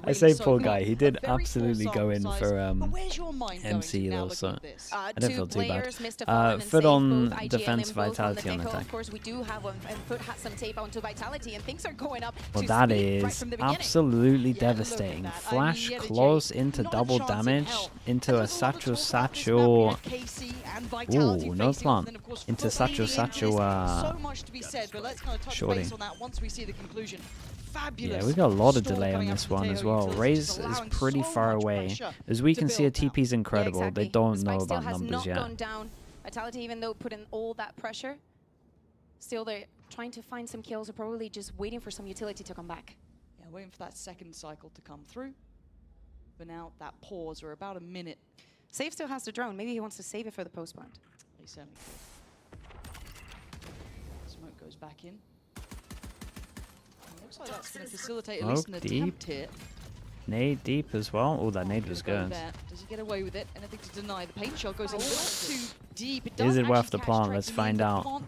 I say poor guy. He did absolutely go in for MC though, so I don't feel too bad. FUT on defense, Vitality on attack. Of course, we do have one, and FUT has some tape onto Vitality, and things are going up. Well, that is absolutely devastating. Flash close into double damage, into a satchel. Ooh, no plant. Into satchel, shorty. Yeah, we got a lot of delay on this one as well. Raze is pretty far away. As we can see, a TP is incredible. Yeah, exactly. They don't know about numbers yet. Gone down. Vitality, even though put in all that pressure, still they're trying to find some kills, or probably just waiting for some utility to come back. Yeah, waiting for that second cycle to come through. But now that pause, or about a minute. Save still has the drone. Maybe he wants to save it for the post-plant. He certainly can. Smoke goes back in. Looks like that's going to facilitate at least an attempt here. Nade deep as well. Oh, that nade was good. Does he get away with it? Anything to deny? The paint shot goes a little too deep. Is it worth the plant? Let's find out.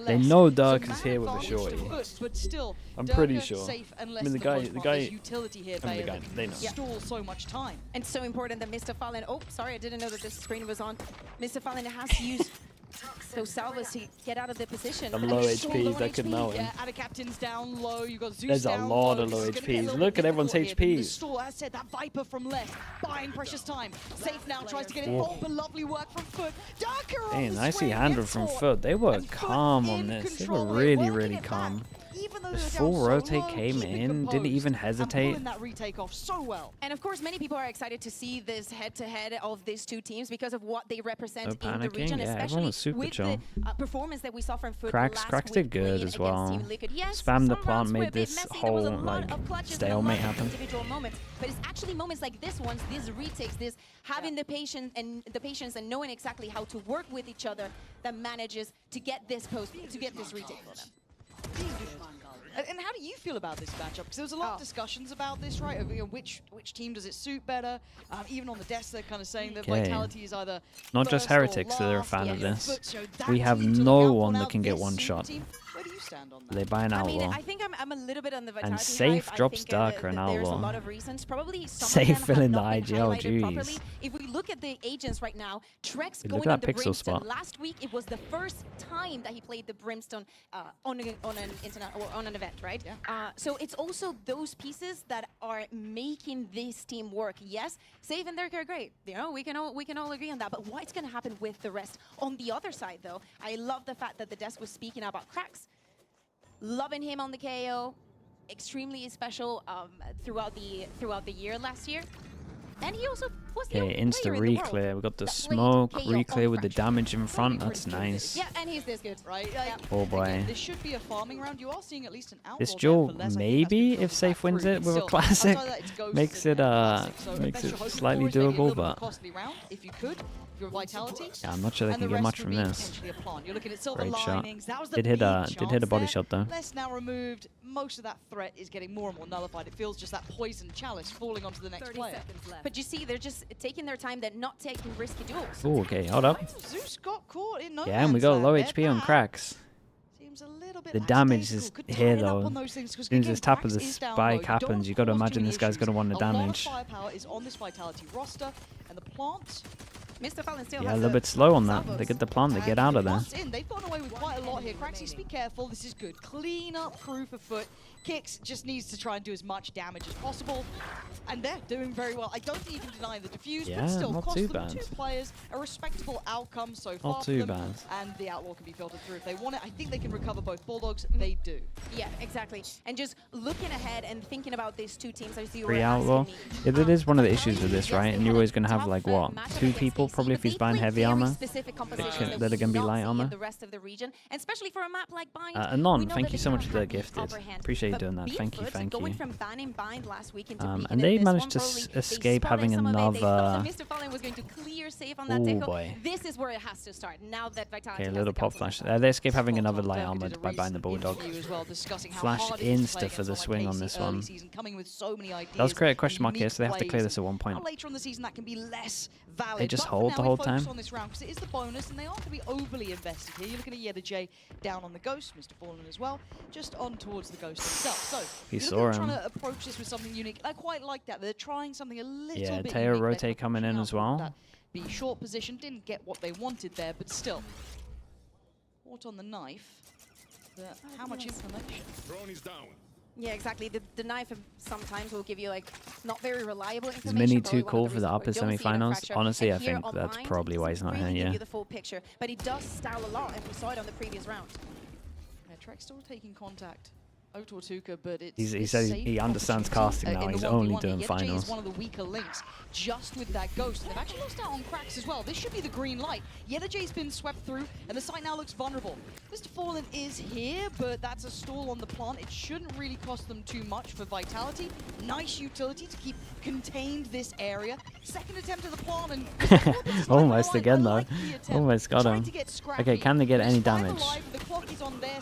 They know Dirk is here with a shorty. But still, I'm pretty sure. I mean, the guy. Utility here, they know. Stall so much time. And so important that Mr. Fallen. Oh, sorry, I didn't know that this screen was on. Mr. Fallen has to use those salvos to get out of the position. Some low HPs, that could know him. Yeah, captain's down low. You got Zeus. There's a lot of low HPs. Look at everyone's HPs. Store, as said, that Viper from left, buying precious time. Safe now tries to get it. Oh, but lovely work from FUT. Hey, nicely handled from FUT. They were calm on this. They were really, really calm. The full rotate came in, didn't even hesitate. And of course, many people are excited to see this head-to-head of these two teams because of what they represent in the region, especially with the performance that we saw from FUT Cracks did good as well. Yes, Spam the plant made this whole like stalemate happen. But it's actually moments like this ones, these retakes, this having the patience and knowing exactly how to work with each other that manages to get this retake for them. And how do you feel about this matchup? Because there was a lot of discussions about this, right? Of, you know, which team does it suit better? Even on the desk, they're kind of saying that Vitality is either not just Heretics that are a fan of this. We have no one that can get one shot. Where do you stand on that? They buy an outlaw. I mean, I think I'm a little bit on the Vitality and Safe hype. drops Darker and outlaw. There's a lot of reasons. Probably Safe filling the IGL, jeez. If we look at the agents right now, Trex going on the Brimstone. Spot. Last week, it was the first time that he played the Brimstone on an event, right? Yeah. So it's also those pieces that are making this team work. Yes, Safe and Darker are great. You know, we can all agree on that. But what's going to happen with the rest? On the other side, though, I love the fact that the desk was speaking about Cracks. Loving him on the KO, extremely special throughout the year last year. And he also was the insta re-clear. We got the smoke re-clear with the damage in front. That's nice. Yeah, and he's this good, right? Oh boy. Again, this should be a farming round. You are seeing at least an outlaw. This duel, maybe if Safe wins it with a classic, makes it slightly doable, but if you could. Your Vitality. Yeah, I'm not sure they can get much from this. Great shot. Did hit a body shot though. Less now removed. Most of that threat is getting more and more nullified. It feels just that poison chalice falling onto the next player. But you see, they're just taking their time. They're not taking risky duels. Oh, okay, hold up. Zeus got caught in no yeah, and we got low HP on Cracks. The damage is here though. As soon as this tap of the spike happens, you got to imagine this guy's going to want the damage. Firepower is on this Vitality roster, and the plant. Mr. Fallen still a little bit slow on that. They get the plant, they get out of there. They've gone away with quite a lot here. Craxy, be careful. This is good. Clean up crew for FUT. Kicks just needs to try and do as much damage as possible. And they're doing very well. I don't think you can deny the defuse, but still not cost too them bad. 2 players. A respectable outcome so far. Not too bad. And the outlaw can be filtered through if they want it. I think they can recover both Bulldogs. They do. Yeah, exactly. And just looking ahead and thinking about these two teams, as you were Free outlaw. Yeah, that is one of the issues with this, right? And you're always going to have like what, 2 people probably if he's buying heavy armor that are going to be light armor. The rest of the region, and especially for a map like Bind. Anon, thank you so much for the gifted. Appreciate you doing that. Thank you. Going from banning Bind last week into and they managed to escape having another. Mr. Fallen was going to clear Safe on that oh boy. This is where it has to start. Now that Vitality. Okay, a little pop flash. They escape having another light armor by buying the Bulldog. Flash insta for the swing on this one. Does create a question mark here, so they have to clear this at one point. Later on the season, that can be less valid. They just hold the whole time. On this round because it is the bonus, and they aren't going to be overly invested here. You're looking at Yeda J down on the Ghost, Mr. Fallen as well, just on towards the Ghost itself. So He they're saw trying him. to approach this with something unique. I quite like that. They're trying something a little Yeah, bit Teo unique. rotate They're coming in pushing as out well. that be short position, didn't get what they wanted there, but still. Caught on the knife. But how much information? Drone is down. Yeah, exactly. The knife sometimes will give you like not very reliable Is information. Mini probably too one of cool the for the reasons upper we don't see it in semi-finals? Fracture. Honestly, I And here think on that's Bind, probably why he's doesn't not really here, give yeah. you the full picture, but he does style a lot, and we saw it on the previous round. Yeah, Trek still taking contact. Tortuga, but it's He says he understands casting now. He's only doing finals. Is one of the weaker links, just with that ghost. And they've actually lost out on cracks as well. This should be the green light. Yellow J's been swept through, and the site now looks vulnerable. Mr. Fallen is here, but that's a stall on the plant. It shouldn't really cost them too much for Vitality. Nice utility to keep contained this area. Second attempt at the plant, and Almost again though. Almost got him. Okay, can they get any damage?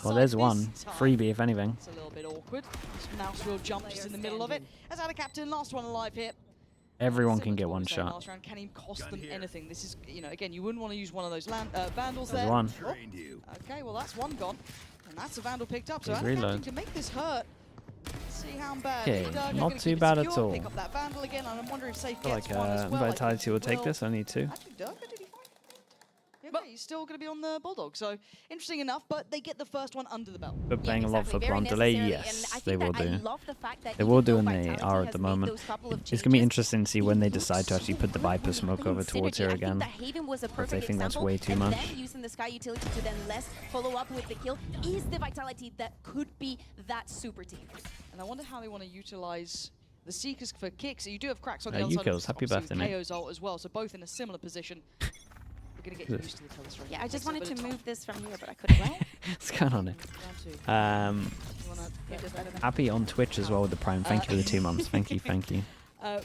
Well, there's one. Freebie, if anything. It's a little bit awkward. Mouse will jump just in the middle of it. As our captain, last one alive here. Everyone can get one shot. Last round can even cost them anything. This is, you know, again, you wouldn't want to use one of those vandals There's there. one. Oh. Okay, well that's one gone, and that's a vandal picked up. So He's our captain reload. can make this hurt. Let's see how bad. Okay, They're not gonna too keep it bad at secure, all. Pick up that vandal again, and I'm wondering if Safe I feel gets like one as well. I Vitality think will he take this. I need two. Actually, Durka, did he find? Yeah, he's still going to be on the Bulldog, so interesting enough, but they get the first one under the belt. But playing a lot for blunt delay, yes, they will do. They They will do in the R at the moment. It's going to be interesting to see when they decide to actually put the Viper smoke over towards here again. If they think that's way too much. Then using the Sky utility to then less follow up with the kill is the Vitality that could be that super team. And I wonder how they want to utilize the Seekers for kicks. You do have cracks on the outside. Yukos, happy birthday, mate. KO's ult as well, so both in a similar position. We're going to get used to the telestring. Yeah, I just wanted to move this from here, but I couldn't. What's going on here? Happy on Twitch as well with the Prime. Thank you for the 2 months. Thank you, thank you.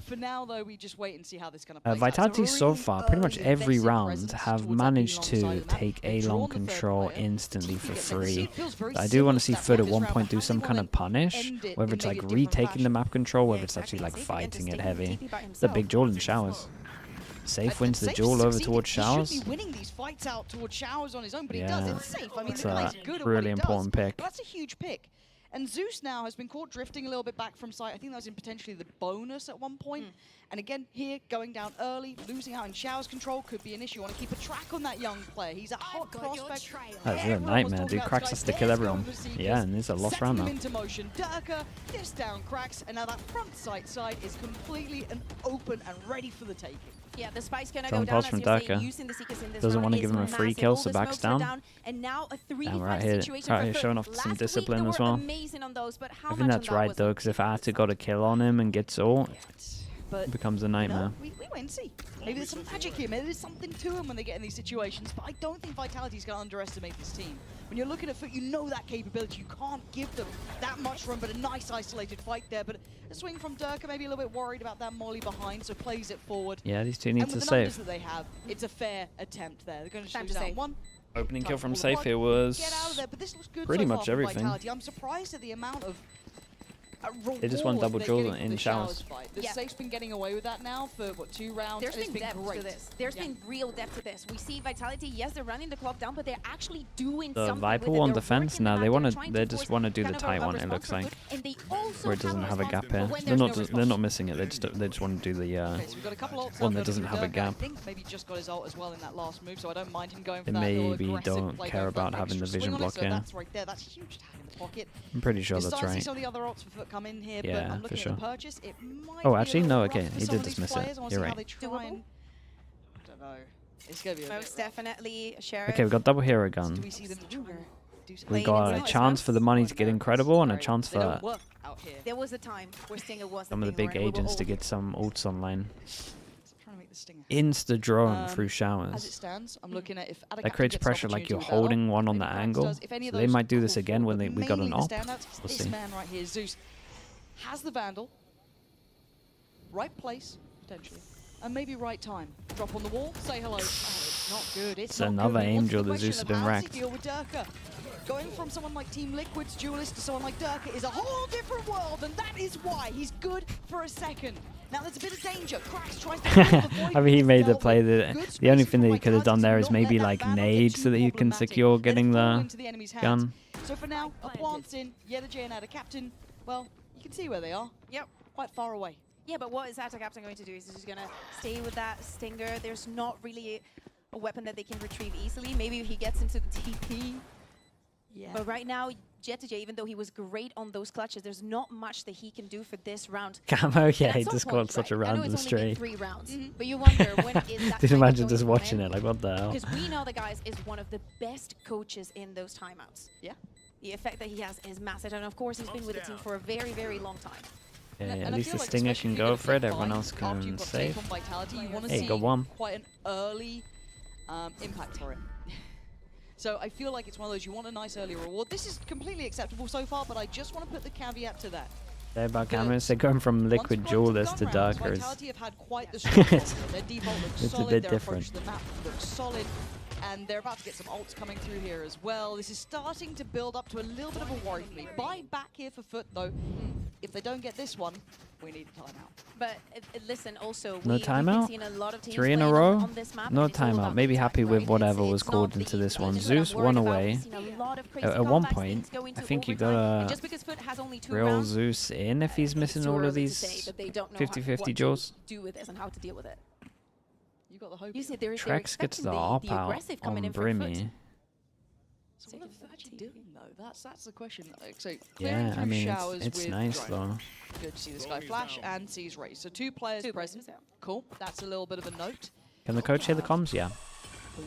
For now, though, we just wait and see how this kind of plays Vitality out. so far, pretty much every defensive round, presence have towards that managed B long side to of the map. take They've A drawn long the third control player. instantly for free. It feels very I do want to see similar FUT at to one this point do round, some but kind they of wanna punish, end it whether in it's like maybe a different retaking the fashion. map control, whether Yeah, it's actually like exactly. fighting it Safe heavy. TP by It's a big himself. duel in Showers. Safe wins the Safe duel over succeeded. towards He Showers. should be winning these fights out towards Showers on his own, but he Yeah. does. It's Safe. I mean, That's the guy's a good at really what he important does. pick. But that's a huge pick. And Zeus now has been caught drifting a little bit back from site. I think that was in potentially the bonus at one point. And again, here, going down early, losing out in Showers control could be an issue. Want to keep a track on that young player. He's a hot prospect. That's a nightmare, dude. Cracks has to kill everyone. Yeah, and it's a lost round now. Into motion. Durka, this down Cracks, and now that front side is completely and open and ready for the taking. Yeah, the spike's gonna Strong go down pass as from you're saying, Durka. using the Seekers in this Doesn't round wanna is give him a free massive. kill, All so the backs smokes are down. And now a 3v5 Damn, right here. situation Right for here, FUT. showing off some Last week discipline they as were well. amazing on those, but how I think much that's on that right was though, on because if Ata got a kill on him and gets ult, But it becomes a you know, nightmare. we wait and see. Maybe there's some magic here. Maybe there's something to them when they get in these situations. But I don't think Vitality's going to underestimate this team. When you're looking at FUT, you know that capability. You can't give them that much run, but a nice isolated fight there. But a swing from Durka, maybe a little bit worried about that molly behind, so plays it forward. Yeah, these two need And to with the numbers save. that they have, it's a fair attempt there. They're going to Time shoot to down save. one. Opening Time kill to from pull the Safe plug, here was get out of there, but this looks good pretty so far much for everything. Vitality. I'm surprised at the amount of They just won double they're duel getting for in the Showers. fight. The Yeah. Safe's been getting away with that now for, what, 2 rounds? There's and it's been been depth great. to this. There's been real depth to this. We see Vitality, yes, they're running the clock down, but they're actually doing The something Viper with it. on They're defense working now. the They map, want they're to. trying They to just force want to do the kind of tight a one. It response looks for like, FUT, and they also where it doesn't have a response gap for here. when They're there's not. no They're not response. missing it. They just want to do the. Okay, so we've got a couple ults one out that doesn't from have a Durka. gap. I think maybe just got his ult as well in that last move, so I don't mind him going for They that little maybe aggressive don't play, care going for about that having the extra vision swing on it, block so here. that's right there. That's a huge tag in the pocket. I'm pretty sure You're that's starting to right. see some of the other ults for FUT come in here, but Yeah, I'm for looking sure. at the purchase. It might Oh, be a actually, little no, rough okay, for he some did of these dismiss it. players. I wanna You're see how right. they try Doable? and- I don't know. It's going to be a Most bit rough. definitely, Sheriff. Okay, we got double hero Do gun. we see them try and do something? We Playing got a inside. chance for the money to get incredible and a Sorry, chance they don't for work out here. There was a time where Stinger was some of the thing big where we were agents to all- get some ults online. Trying to make the stinger. Insta drone through As it Showers. stands, I'm looking at if That creates pressure like you're holding one on the angle. So they might do this again when we got an op. We'll This see. man right here, Zeus, has the Vandal. Right place, potentially. And maybe right time. Drop on the wall, say hello. Oh, it's not good. It's not another good. And what's Angel the that Zeus question has been of how does wrecked. he deal with Durka? Going from someone like Team Liquid's duelist to someone like Durka is a whole different world, and that is why he's good for a second. Now there's a bit of danger. Cracks tries to fill the void, I mean, he but made the dealt play with. that Good the only spacing thing from that he could have Vitality done to there is not maybe let that like Vandal get nade too so that you can problematic. secure Let it getting fall the into the enemy's hands. gun. So for now, a plant's in, Yetterjay and Ada Captain, well, you can see where they are. Yep. Quite far away. Yeah, but what is Ada Captain going to do? Is he just going to stay with that Stinger? There's not really a weapon that they can retrieve easily. Maybe he gets into the TP. Yeah. But right now, Yetterjay, even though he was great on those clutches, there's not much that he can do for this round. Camo, yeah, And he at some just point, got such a right, I know random it's only been stray. 3 rounds, but you wonder when is that Did timeout imagine going just to watching come in? it, like what the hell? Because we know the guys is one of the best coaches in those timeouts. Yeah. The effect that he has is massive, and of course he's been with the team for a very, very long time. Yeah, And at I least feel the like Stinger especially can if you're go gonna for it, pick everyone five, else after can you've got save. Safe on Vitality, you want to Hey, see got one. quite an early impact for it. So I feel like it's one of those, you want a nice early reward. This is completely acceptable so far, but I just want to put the caveat to that. They're about cameras, they're going from liquid jewelers to darkers. Vitality have had quite the struggle. Their default looks It's a solid, bit their different. approach to the map looks solid, and they're about to get some ults coming through here as well. This is starting to build up to a little bit of a worry for me. Buy back here for FUT though. If they don't get this one, we need a timeout. But listen, also, No we've been timeout? seeing a lot of teams 3 in a playing row? on this map, No and it's all timeout. about Maybe the happy attack, with right? whatever It's was not called the into this one. just what I'm Zeus worried won about. away. We've seen a lot of crazy At one comebacks, point, things going I to think you overtime, and got just because FUT has only 2 real rounds, Zeus in if he's it's missing too all early of to these say that they don't know 50-50 what duels. to do with this and how to deal with it. You got the hope. You see, they're Trex gets expecting the the op out aggressive coming on in from FUT. Brimmy. So what are FUT actually doing though? That's the question. So Yeah, I mean, showers it's with nice drone. though. Good to see this guy flash and sees Raze. So 2 players present. Cool. That's a little bit of a note. Can the coach hear the comms? Yeah.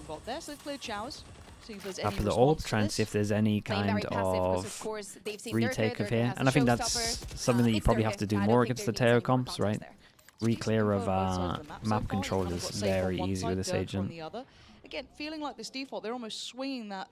Bot there, so cleared showers. See if there's After any the ult, response to try and see this. if there's any Playing very kind passive because, of course, they've seen retake Dirk of here. has And I think a that's showstopper. something that you It's probably Dirk. have to do I don't more think against there the needs any Teo more comps, context right? there. Re-clear of Both sides of the map. So map far, control you've is got Safe on very one easy side, with this Dirk on agent. the other. Again, feeling like this default, they're almost swinging that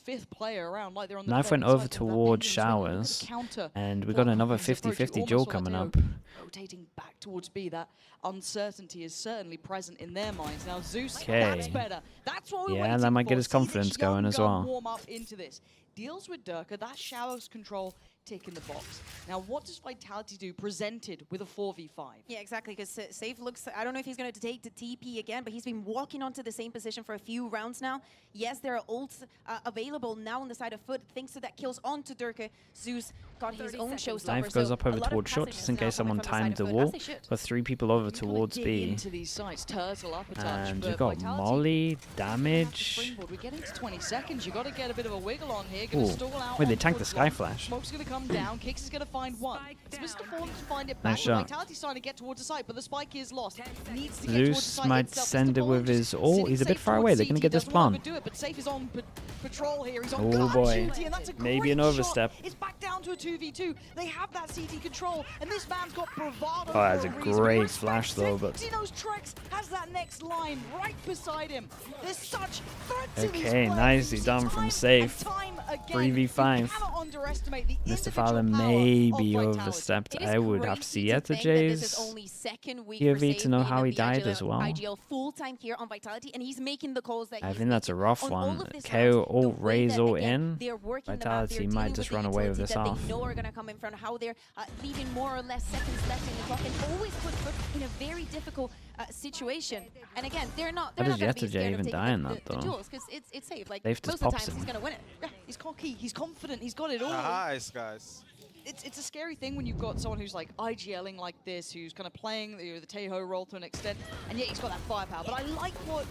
5th player around like they're on the Knife went defending over side of that towards pendulum swing. You've got showers, to counter and we what got another Brim's approach. You 50-50 almost duel saw coming Teo up. rotating back towards B. That uncertainty is certainly present in their minds. Now Zeus, that's Okay. better. That's what we're Yeah, waiting that might for. get his See confidence this going young as gun well. warm up into this. Deals with Durka, that showers control tick in the box. Now what does Vitality do presented with a 4v5? Yeah, exactly, because Safe looks, I don't know if he's going to take the TP again, but he's been walking onto the same position for a few rounds now. Yes, there are ults available now on the side of FUT, thanks to that kills onto Durka. Zeus got his own showstopper. Knife goes so up over a lot of towards short passiveness just in now case someone coming from the timed the side of FUT, wall. as they should. But 3 people over You gotta towards dig B. into these sites, turtle up a touch, And but you got Vitality Molly, have to damage. springboard. We're getting to 20 seconds. You got to get a bit of a wiggle on here. Gonna Ooh. stall out Wait, they on tanked the towards Sky long. Flash. Smoke's going to come down. Kicks is going to find one. It's Mr. Fallen to find it back. Nice shot. Vitality's starting to get towards the site, but the spike is lost. Needs to get towards the Zeus site might itself. send Mr. it with Fallen his just ult. sitting He's a bit safe far towards away. They're CT. going to get this Doesn't want to plan. overdo it, but Safe is on patrol here. He's on Oh guard boy. duty, and that's a Maybe great an shot. overstep. It's back down to a 2v2. They have that CT control, and this man's got bravado. Oh, that's for a reason. great We flash respect though, it. but He knows Trex has that next line right beside him. There's such threats in these Okay, players. nicely You see done time from and Safe. time again. 3v5. You cannot underestimate the Mr. individual Fowler power may of be Vitality. overstepped. It is I would have to see crazy to think that this is Yetterjay's only second week POV for Safe to know being how in he the died IGL as well. IGL full time here on Vitality, and he's making the calls that I he's think that's a making. rough On all one. of this KO rounds, all, the way Raze that, all again, in. they're working the map, Vitality they're might dealing just with run the away with utilities this that off. they know are going to come in front, how they're leaving more or less seconds left in the clock, and always put FUT in a very difficult situation. And again, they're not How going does to be Yetterjay scared of even taking die in the that, though? duels, because it's Safe. Like, Safe most just of the pops times, he's him. going to win it. Yeah, he's cocky, he's confident, he's got it all. Nice, guys. It's a scary thing when you've got someone who's like IGLing like this, who's kind of playing the Tejo role to an extent, and yet he's got that firepower. But I like what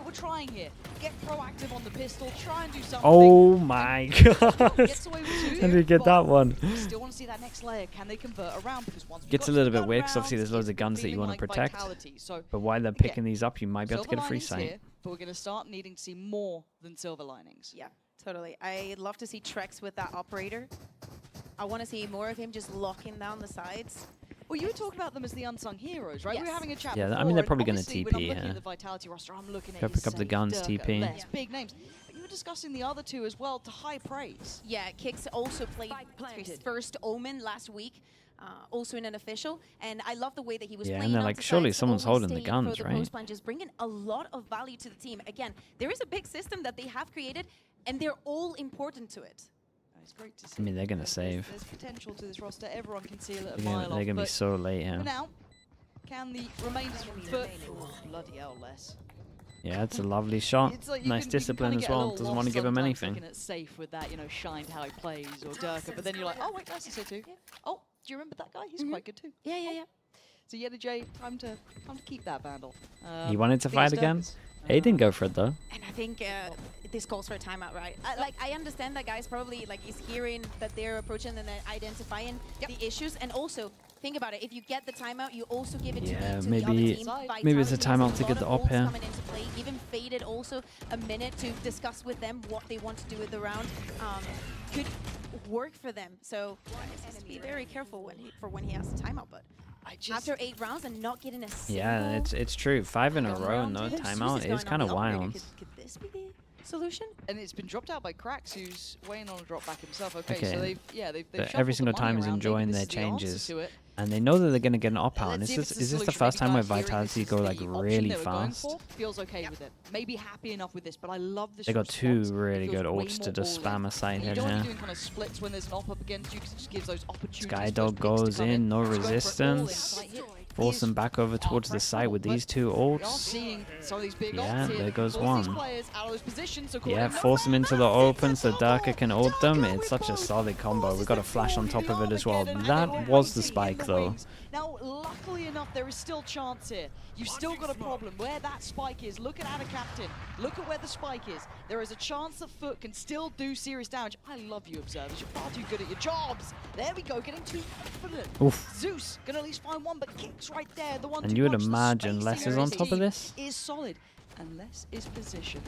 we're trying here. Get proactive on the pistol, try and do something. Oh my god. Gets away with 2, How did he get that one? Still want to see that next layer. Can they convert around? Because once we Gets got a little to bit gun weird, 'cause rounds, obviously there's loads it's of guns that you feeling want to like protect. Vitality. So But while they're picking these up, you might be able to silver get a free linings sight. here, but we're going to start needing to see more than silver linings. Yeah, totally. I'd love to see Trex with that operator. I want to see more of him just locking down the sides. Well, you were talking about them as the unsung heroes, right? We were Yes. having a chat Yeah, I before, mean, they're and probably gonna obviously when I'm TP, looking yeah. at the Vitality roster, I'm looking at Go his pick up the Safe, guns, Durka, TP. Les, big names. But you were discussing the other two as well to high praise. Yeah, Kix also played his planted. first Omen last week, also in an official, and I love the way that he was Yeah, and playing. they're onto like, surely sides, someone's always holding the staying guns, for right? post plan, just bringing a lot of value to the team. Again, there is a big system that they have created, and they're all important to it. It's great to see. I mean, they're going to save. There's potential to this roster. Everyone can see it a They're mile going off. to be But so late for here. now, can the remainders from FUT... Oh, bloody hell, Les. Yeah, it's a lovely shot. It's like Nice discipline as well. Doesn't want to give him anything. Looking at Safe with that, you know, shined how he plays or Durka, but then you're like, oh wait, nice to too. Oh, do you remember that guy? He's quite good too. Yeah. So J, time to keep that Vandal. He wanted to fight again. He didn't go for it though. And I think this calls for a timeout, right? Like, I understand that guys probably like is hearing that they're approaching and they're identifying the issues, and also think about it. If you get the timeout, you also give it to the other team. Maybe it's a timeout to get the op here. Coming into play. Even Faded also a minute to discuss with them what they want to do with the round. Could work for them. So just be very careful when he has the timeout. But after 8 rounds and not getting a single... Yeah, it's true. 5 in a row, no timeout is kind of wild. Could this be the solution? And it's been dropped out by Krax, who's waiting on a drop back himself. Okay. So they've every single time is enjoying their changes. And they know that they're going to get an op out. And is this the first time where Vitality go like really fast? Feels okay with it. Maybe happy enough with this, but I love this. They got 2 really good ults to just spam a side hit here. Doing kind of splits when there's an op up against you, because it just gives those opportunities. Skydog goes in, no resistance. Force them back over towards the side with these 2 ults. Yeah, there goes one. Yeah, force them into the open so Durka can ult them. It's such a solid combo. We got a flash on top of it as well. That was the spike though. Now, luckily enough, there is still chance here. You've still got a problem. Where that spike is, look at Ada Captain. Look at where the spike is. There is a chance that FUT can still do serious damage. I love you, observers. You're far too good at your jobs. There we go, getting too confident. Oof. Zeus gonna at least find one, but Kicks right there. The one. And you would imagine Less is on top of this? Is solid, and Less is position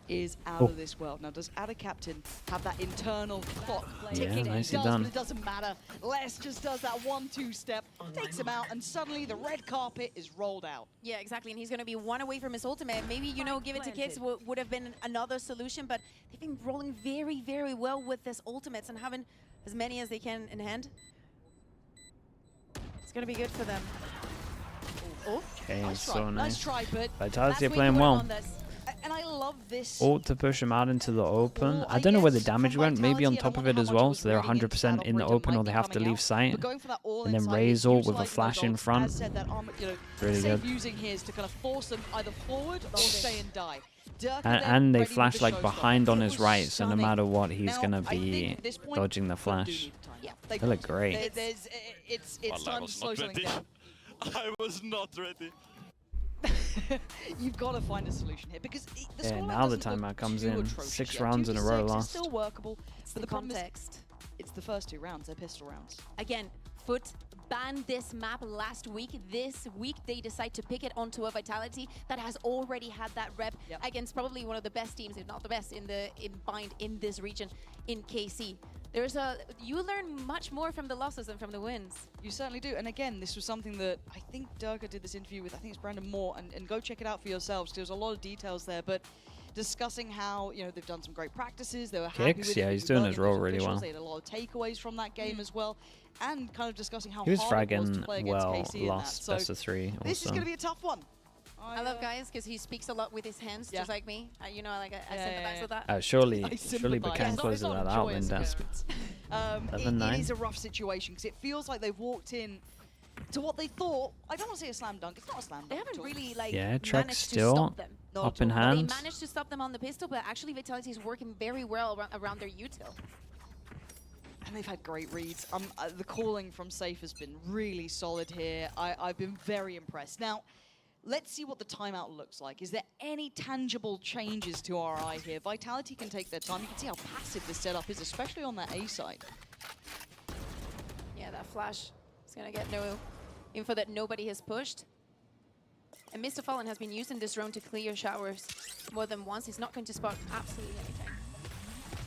is out of this world. Now, does Ada Captain have that internal clock ticking? Yeah, nicely done. Done. But it doesn't matter. Les just does that 1-2 step, takes him out, and suddenly the red carpet is rolled out. Yeah, exactly. And he's going to be 1 away from his ultimate. Maybe, you know, give it to Kicks would have been another solution, but they've been rolling very, very well with this ultimates and having as many as they can in hand. It's going to be good for them. Oh, okay, nice try. so nice. Nice try, but Vitality are playing well. And I love this. Ult to push him out into the open. I don't know where the damage went. Maybe on top of it as well. So they're 100% in the open or they have to leave sight. And then Raze ult with a flash in front. Really good. Using his to kind of force them either forward or stay and die. And they flash like behind on his right. So no matter what, he's going to be dodging the flash. They look great. It's time to slow something down. I was not ready. You've got to find a solution here because now the timeout comes in. 6 rounds in a row lost. Still workable, but the context. It's the first 2 rounds. They're pistol rounds. Again, FUT banned this map last week. This week they decide to pick it onto a Vitality that has already had that rep against probably one of the best teams, if not the best, in this region in KC. You learn much more from the losses than from the wins. You certainly do. And again, this was something that I think Durka did this interview with, I think it's Brandon Moore, and go check it out for yourselves. There's a lot of details there, but discussing how, you know, they've done some great practices. They were happy with yeah, he's doing his role really well. They had a lot of takeaways from that game as well, and kind of discussing how he was hard it was to fragging play against KC lost best of 3 also. This is going to be a tough one. I love guys because he speaks a lot with his hands, just like me. You know, like I sympathize with that. Surely Bacan closes that out, Linda. It is a rough situation because it feels like they've walked in to what they thought. I don't want to say a slam dunk. It's not a slam dunk. They haven't really Trex still stop them. Up in hand. They managed to stop them on the pistol, but actually Vitality is working very well around their util. And they've had great reads. The calling from Safe has been really solid here. I've been very impressed. Now, let's see what the timeout looks like. Is there any tangible changes to our eye here? Vitality can take their time. You can see how passive this setup is, especially on that A side. Yeah, that flash is going to get no info that nobody has pushed. And Mr. Fallen has been using this drone to clear showers more than once. He's not going to spot absolutely anything.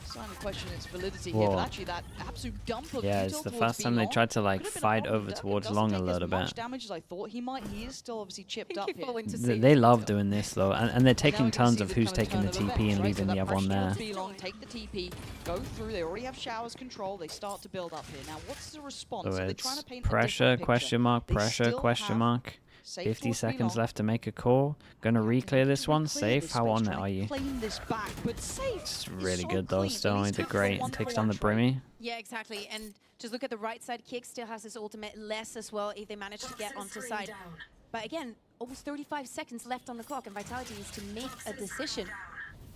Starting to question its validity here, but actually that absolute dump of it's the first time they tried to like fight over towards long a little bit. Damage as I thought he might. He is still obviously chipped up here. They love doing this though, and they're taking turns of who's taking the TP and leaving the other one there. Take the TP, go through. They already have showers control. They start to build up here. Now, what's the response? So it's pressure question mark, pressure question mark. 50 seconds left to make a call. Gonna re-clear this one. Safe, how on it are you? It's really good though, still. He did great. Takes down the Brimmy. Yeah, exactly. And just look at the right side. Kick still has his ultimate. Less as well if they manage to get onto side. But again, almost 35 seconds left on the clock, and Vitality needs to make a decision.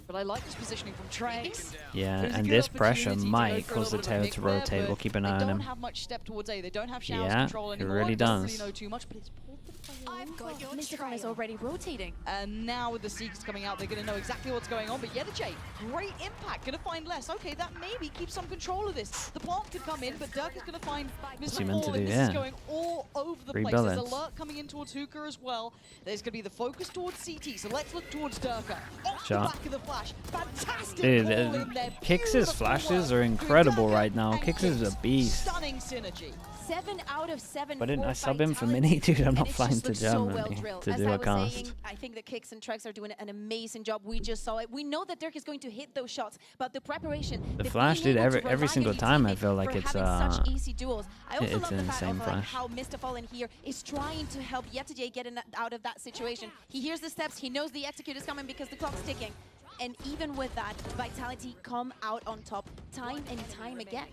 But I like this positioning from Trex. Yeah, There's a and good this pressure opportunity to might go for a cause the little bit of a tail pick to there, rotate. but We'll keep an eye on They him. don't have much step towards A. They don't have Showers Yeah, control it anymore. really Doesn't does. really know too much, but it's pulled the player over. Mr. Fun is already rotating. And now with the Seekers coming out, they're going to know exactly what's going on. But Yedajay, great impact. Going to find less. Okay, that maybe keeps some control of this. The plant could come in, but Dirk is going to find What's Mr. he meant to Fall, and do? this Yeah. is going all over the Three place. There's bullets. alert coming in towards Hookah as well. There's going to be the focus towards CT. So let's look towards Durka. Off Shot. the back of the flash. Fantastic Dude, call in there. Kix's Beautiful flashes work are incredible between right Durka now. and Kix is a Kix. beast. Stunning synergy. 7 out of 7. Why didn't for I sub him for Mini? Vitality, Dude, I'm and not it flying just to looks so well Germany drilled. to As do I a was cast. saying, I think the Kicks and Trex are doing an amazing job. We just saw it. We know that Dirk is going to hit those shots, but the preparation, The the flash, being dude, able to every rely single on your time I teammate feel like for it's having such easy duels. I also it's love an the fact insane of like flash. how Mr. Fallen here is trying to help Yetajay get out of that situation. He hears the steps, he knows the execute is coming because the clock's ticking. And even with that, Vitality come out on top time and time again.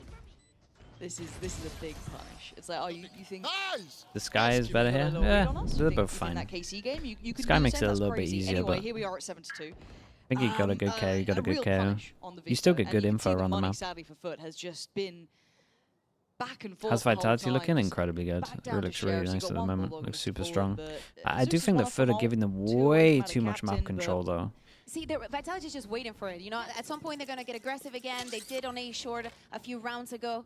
This is a big punish. It's like, oh, you think The Sky is better here? Yeah, they're both fine. That KC game, you can Sky do makes the same, it a that's little bit crazy. easier, Anyway, but here we are at 7-2. I think he got a good KO, he got a good real KO. punish on the You still Vista, get and good you can info see the on the money, map. sadly for FUT has just been back and forth. How's the whole Vitality time. looking? Just Incredibly good. back It down to looks really Sheriffs. nice You've at got the one moment. bulldog Looks to super pull strong. in, but I do Zeus think is the one FUT for are giving them Malt, 2 way away from too the much map captain, but control though. See, Vitality's just waiting for it. You know, at some point they're going to get aggressive again. They did on A short a few rounds ago.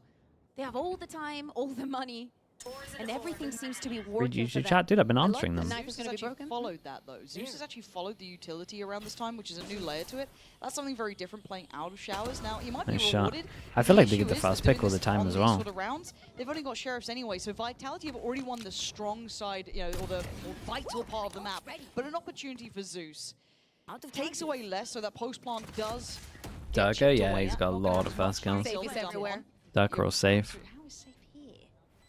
They have all the time, all the money, and everything seems to be Read working for YouTube them. chat, dude. I've been I like answering that them. Knife is Zeus gonna be actually broken. followed that though. Zeus has actually followed the utility around this time, which is a new layer to it. That's something very different playing out of Showers. Now, he might be Nice shot. rewarded. I feel like they issue get the is fast they're pick all doing the this time on as these well. Sort of rounds. They've only got Sheriffs anyway, so Vitality have already won the strong side, you know, or the more vital part of the map. But an opportunity for Zeus. Takes away less, so that post plant does. get Darker, chipped yeah, away he's at. got a Not lot gonna of have fast much kills. time Safe to is done everywhere. one. Darker or safe. How is safe here?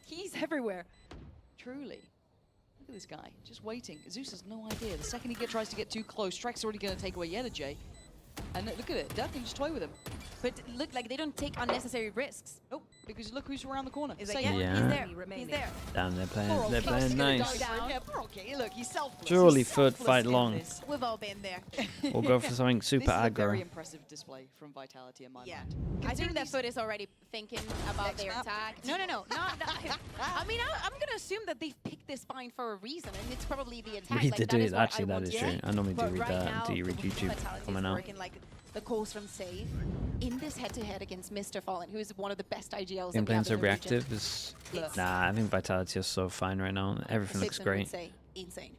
He's everywhere. Truly. Look at this guy, just waiting. Zeus has no idea. The second he tries to get too close, Trek's already going to take away Yedajay. And look at it, Dirk can just toy with him. But look, like they don't take unnecessary risks. Nope, because look who's around the corner. He's Safe. like, yeah, Yeah. he's there. He's there. Damn, they're Poor playing. old They're Kix playing gonna nice. die for him. Poor old Kix. Look, he's selfless. Surely He's FUT selfless fight in long. this. We've all been there. We'll go for something super This is a very aggro. impressive display from Vitality in my Yeah. mind. I think Considering that these- FUT is already thinking about Next their map. attack. No. I mean, I'm going to assume that they've picked this spine for a reason, and it's probably the attack. Read like, the that is dude. what Actually, I that want is to true. see. I normally do But read right that. now, Do you read the YouTube Vitality coming is out? working, like the calls from Save in this head-to-head against Mr. Fallen, who is one of the best IGLs Game that we have plans are in the region. reactive. Is It's- nah, I think Vitality is so fine right now. Everything looks Sixten would great. say insane.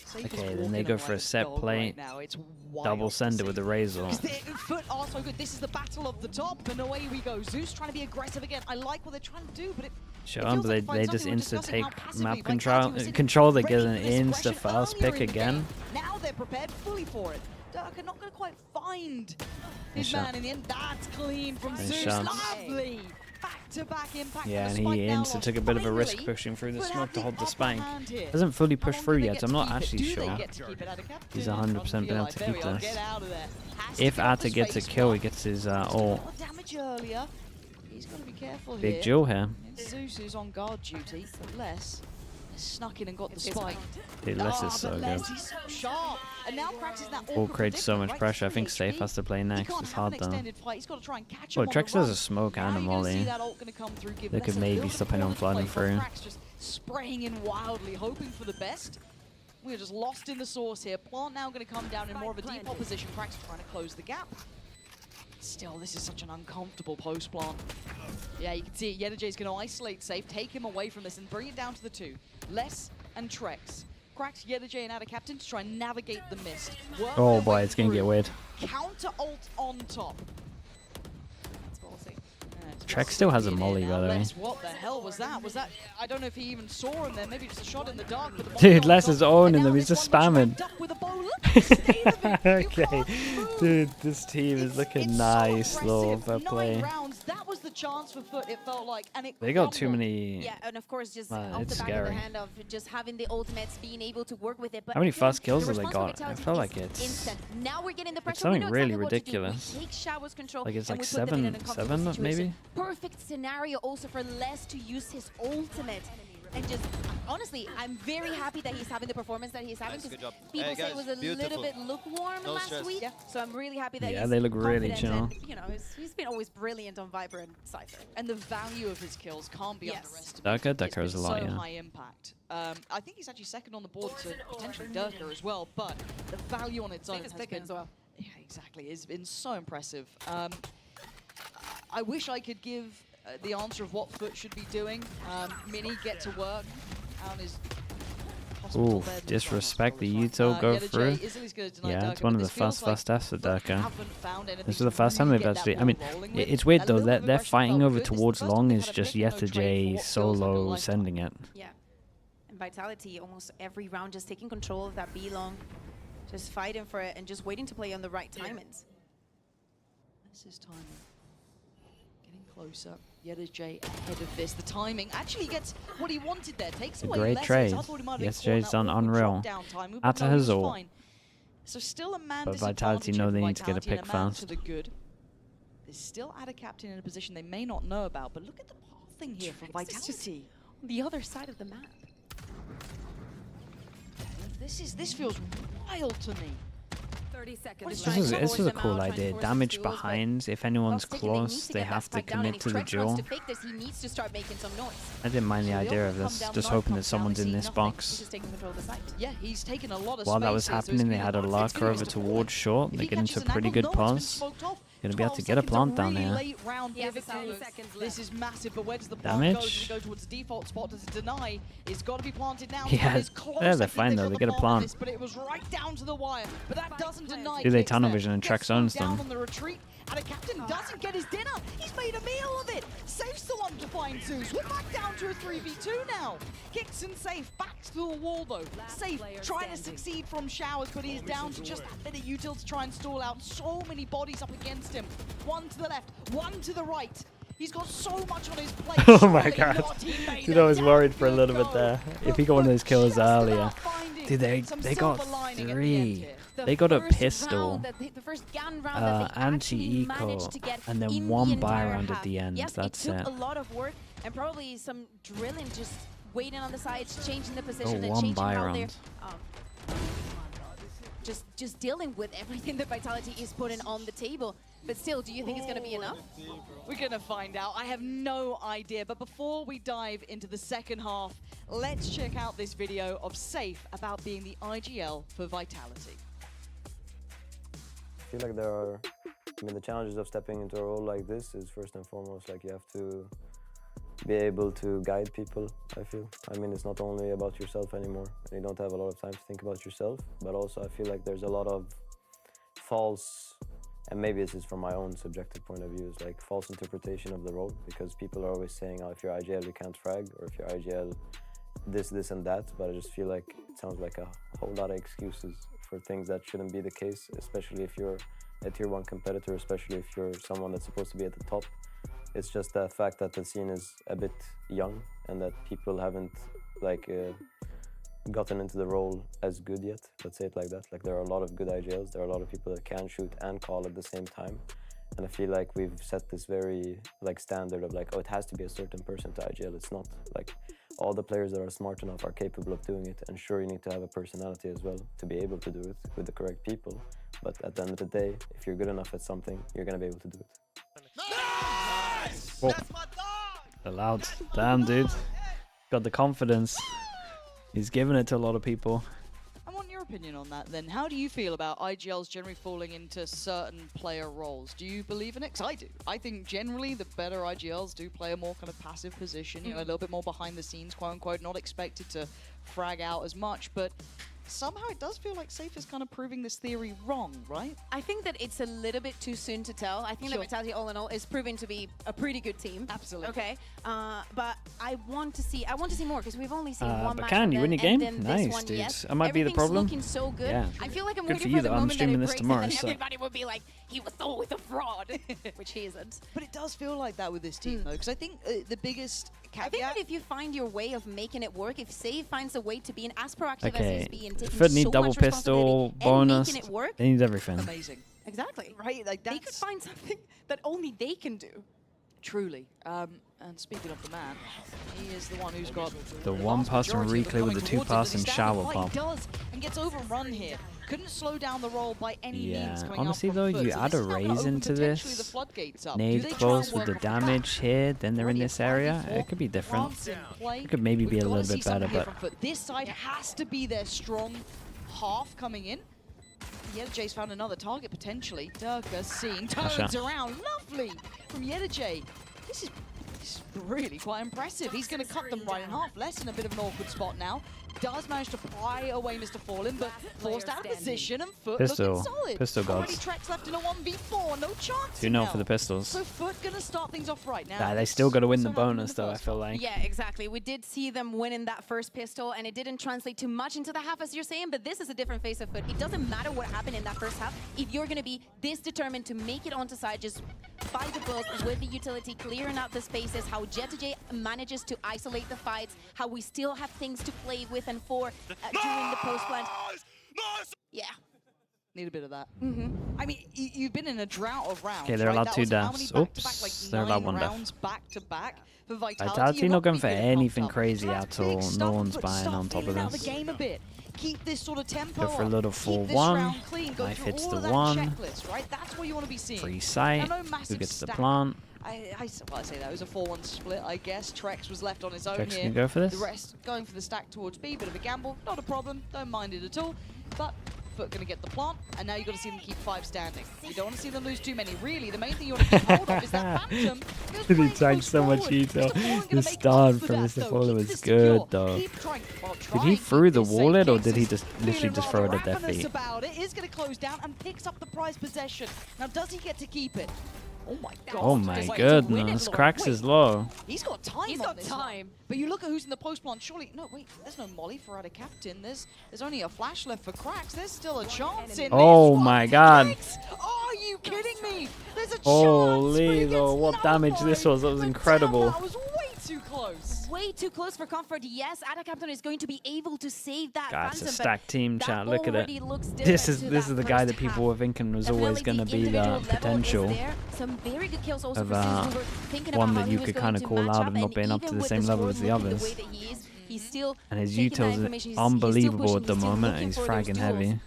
Safe is Okay, then walking they go away for a like set dog play, right now. It's wild Double to sender see. with the Razor. Because the FUT are so good. This is the battle of the top, and away we go. Zeus trying to be aggressive again. I like what they're trying to do, but it Show it them, feels but like they find just something we're insta discussing how take passively map Vitality control. was sitting Control. They ready get for an this insta aggression fast earlier pick in the again. game. Now they're prepared fully for it. Dirk are not going to quite find his shot. man in the end. That's clean from Nice Zeus. shots. Lovely. Back-to-back impact. Yeah, for and the he spike now insta lost. took a bit of a risk Finally, pushing through the FUT smoke have to hold the upper spike. hand here. Hasn't fully How pushed long through do they yet. get I'm to not keep it? actually Do they sure. get to keep it? Attica? He's Do they? 100% been able Like, to there we keep are, this. get out of there. Has to If get off Atta this gets a face kill, he mark. gets his A ult. lot of damage earlier. He's got to be careful Big here. Jewel here. It's Zeus who's on guard duty, but Les has snuck in and got the It's his spike. Dude, Les is so but good. Les, he's so sharp. And now Krax is that All awkward creates so predicament, much right? pressure. I He's think 3 Safe HP. has to play He next. can't It's have hard an though. extended fight. He's got to try and catch Well, him on the Trex has run. a smoke Now and a you're gonna see molly. that ult gonna come through, give They Les could a maybe little stop bit anyone more to flooding play for. through. Krax just spraying in wildly, hoping for the best. We're just lost in the source here. Plant now going to come down in more of a deep position. Krax trying to close the gap. Still, this is such an uncomfortable post plant. Yeah, you can see it. Yedajay's going to isolate Safe, take him away from this, and bring it down to the 2. Les and Trex. Krax, Yedajay, and Atta Captain to try and navigate the mist. Work Oh their boy, way it's gonna get through. weird. Counter ult on top. That's ballsy. Trex still has a molly, by the way. Les, what the hell was that? Was that? I don't know if he even saw him there. Maybe just a shot in the dark. But the molly Dude, on Les top. is owning And them. now He's this just one which spamming. went up with a bow. Look at the state of it. You Okay, can't move. dude, this team is It's looking so nice, though. aggressive. Fair 9 play. rounds. That was the chance for FUT. It felt like, and it They got too crumbled. many. Yeah, and of course, just Man, off it's the back of scary. the hand of just having the ultimates, being able to work with it. But How many again, fast kills the have they response got? I from feel Vitality like is it's instant. Now we're getting the pressure. something we know really exactly what to do. ridiculous. We take Showers control. Like it's and like we put them in an 7, uncomfortable situation. maybe. Perfect scenario also for Les to use his ultimate And just, honestly, I'm very happy that he's having the performance that he's having. Nice, good job. People Hey, say it guys, was a little beautiful. bit lukewarm No last stress. week. Yeah. So I'm really happy that Yeah, he's they look really confident chill. and, you know, he's been always brilliant on Viper and Cypher. And the value of his kills can't be Yes. underestimated. Durka is a lot, so yeah. high impact. I think he's actually second on the board to potentially Durka as well, but the value on its own has been as well. Yeah, exactly. It's been so impressive. I wish I could give the answer of what FUT should be doing. Mini, get to work. Alan is hospital Oof, bed, disrespect the looks like Yuto go Yeda through. J is at least gonna deny Yeah, Durka, it's one but of the this feels first deaths for FUT Durka. haven't found anything This is the to first time really they've get actually. that I mean, ball rolling with. it's weird A though. little bit of They're aggression fighting felt over good. This is the towards first time long they is had a just pick and no Yeta trade for J what feels like a solo lifetime. sending it. Yeah. And Vitality almost every round just taking control of that B long, just fighting for it and just waiting to play on the right timings. This is timing. Getting closer. Yeda J ahead of this. The timing actually gets what he wanted there. Takes away Great lessons. trade. I thought he might have been Yes, caught in J's that done awkward unreal. drop-down time, Out to no, he was his ult. fine. So still a man But Vitality disadvantage know over they need to get a Vitality and pick man fast. to the good. They still add a captain in a position they may not know about, but look at the pathing here from It's just Vitality. on the other side of the map. This feels wild to me. 30 seconds. This is a cool idea. Damage behind. If anyone's close, they have to commit to the duel. He needs to start making some noise. I didn't mind the So the idea ult of will this. come down, Just the knife hoping that comes down, someone's they in see this nothing. He's box. just taking control of the site. Yeah, he's taken a lot of While that was spaces. happening, they had a lurker over towards short. They get into a pretty good pause. Gonna be able to get a plant down here. This is massive, but where does the Damage. plant go? Does it go towards the default spot? Does it deny? It's got to be planted now. Yeah, It's close. yeah, I they're think fine they've though. got They the get a on plant. this, but it was right down to the wire. But that doesn't deny. Do they kicks tunnel there. vision and track Gets zones down them? on the retreat, and a captain doesn't get his dinner. He's made a meal of it. Safe's the one to find Zeus. We're back down to a 3v2 now. Kicks and Safe back to the wall though. Safe trying to succeed from showers, but he's down to just that bit of util to try and stall out. So many bodies up against him. One to the left, one to the right. He's got so much on his plate. Oh my Surely god. not, teammate. Dude, I was Down worried for a you little bit go. there. If But he got one of those just kills about earlier. finding Dude, they some got silver lining at the end 3. here. They got a first pistol, round the first gun round that they actually anti-eco, managed to get and then in one the buy entire round at half. the end. Yes, That's it took it. a lot of work and probably some drilling, just waiting on the sides, changing the position and one changing buy how round. they're just dealing with everything that Vitality is putting on the table. But still, do you think it's going to be enough? We're going to find out. I have no idea. But before we dive into the second half, let's check out this video of Safe about being the IGL for Vitality. I feel like there are, the challenges of stepping into a role like this is first and foremost, like you have to be able to guide people, I feel. It's not only about yourself anymore, and you don't have a lot of time to think about yourself, but also I feel like there's a lot of false, and maybe this is from my own subjective point of view, is like false interpretation of the role, because people are always saying, oh, if you're IGL, you can't frag, or if you're IGL, this and that, but I just feel like it sounds like a whole lot of excuses for things that shouldn't be the case, especially if you're a tier 1 competitor, especially if you're someone that's supposed to be at the top. It's just the fact that the scene is a bit young and that people haven't gotten into the role as good yet, let's say it like that. Like there are a lot of good IGLs, there are a lot of people that can shoot and call at the same time. And I feel like we've set this very standard of oh, it has to be a certain person to IGL. It's not. Like all the players that are smart enough are capable of doing it, and sure, you need to have a personality as well to be able to do it with the correct people. But at the end of the day, if you're good enough at something, you're gonna be able to do it. Nice! Whoa. That's my dog! Allowed. Damn, dude. Got the confidence. He's giving it to a lot of people. I want your opinion on that then. How do you feel about IGLs generally falling into certain player roles? Do you believe in it? 'Cause I do. I think generally the better IGLs do play a more kind of passive position, a little bit more behind the scenes, quote unquote, not expected to frag out as much, but somehow it does feel like Safe is kind of proving this theory wrong, right? I think that it's a little bit too soon to tell. I think that Vitality, all in all, is proving to be a pretty good team. Absolutely. Okay, but I want to see more because we've only seen one but match. can you win a game? Then Nice, this one, dude. yes. That might be the problem. Everything's looking so good. Yeah. I feel like I'm Good waiting for you, the though. I'm moment that streaming it this breaks tomorrow, and then so- everybody will be like, he was always a fraud, which he isn't. But it does feel like that with this team, though, because I think the biggest I think that if you find your way of making it work, if Save finds a way to be as proactive as Okay. he's being, taking FUT need so double much pistol, responsibility bonus. and making it work, They need everything. amazing. exactly. Right? Like They could that's find something that only they can do. Truly. And speaking of the man, he is the one who's got The one-person reclay with the two-person shower pop. He does and gets overrun here. Couldn't slow down the roll by any means. Coming Honestly out though, from you FUT. add So a this is now gonna raise open into potentially the this, floodgates up. Do nade they try close and with the work off damage here, then they're in Already a this area. 5v4. It could be different. France in play. It could maybe be We've a gotta little see bit better, something here but from FUT. This side has to be their strong half coming in. Yedajay's found another target potentially. Durka seeing, turns around, lovely from Yedajay. This is really quite impressive. He's going to cut them right in half. Less in a bit of an awkward spot now. Does manage to pry away Mr. Fallen, but forced out of position and FUT Pistol. looking solid. Pistol Already gods. Trex left in a 1v4, no chance. 2-0 for the pistols. So FUT going to start things off right now. Nah, they still got to win the So happened in bonus though, I first feel half. like. Yeah, exactly. We did see them winning that first pistol, and it didn't translate too much into the half, as you're saying, but this is a different face of FUT. It doesn't matter what happened in that first half. If you're going to be this determined to make it onto side, just by the book with the utility, clearing out the spaces, how Yedajay manages to isolate the fights, how we still have things to play with and for during the post-plant. Yeah. Need a bit of that. I mean, you've been in a drought of rounds. Okay, they're right? allowed That 2 was how many deaths. back-to-back, Oops, like they're allowed 9 1 death. rounds back to back for Vitality. Vitality You're not going gonna for be getting anything pumped up. crazy So that's at big all. stuff, No one's but buying start on top of feeling out this. the game a bit. Keep this sort of tempo Go for a up. little Keep full this 1. round clean. Go Knife through hits all the of that 1. checklist, right? That's what you want to be seeing. Free sight. Now, no massive Who gets the stack. plant? I say that. It was a 4-1 split, I guess. Trex was left on his own Trex here. can go for this? The rest going for the stack towards B. Bit of a gamble. Not a problem. Don't mind it at all. But FUT going to get the plant, and now you've got to see them keep 5 standing. You don't want to see them lose too many, really. The main thing you want to keep hold of is that Phantom. He drank so much detail. The stun from Mr. Fallen was good, though. Did he through the wallet, or did he just literally just throw it at their feet? About it is going to close down and picks up the prize possession. Now, does he get to keep it? Oh my god. Oh my goodness, Cracks is low. He's got time. He's got time. But you look at who's in the post plant. Surely, no, wait. There's no molly for either captain. There's only a flash left for Cracks. There's still a chance in Oh this one. my god. Cracks, are you kidding me? There's a Holy chance. though, what damage this was. That was incredible. That was way too close. Way too close for comfort. Yes, Ada Captain is going to be able to save that God, it's a Phantom, but stacked team, that chat. Look at it. already looks This different is to the that guy first that people half. were thinking was Definitely always going to be individual the level is potential there. Some very good kills also of for Sis. We were thinking one about that how he you was could going kind of to call match out up, of not and being up to even the with same level score as the looking others. The way that he is, he's still And his taking that utils information. He's are still unbelievable pushing, at the he's still moment. looking He's for those fragging duels. heavy.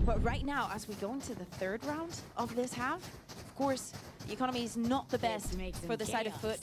But right now, as we go into the third round of this half, of course, the economy is not the best for the side of FUT.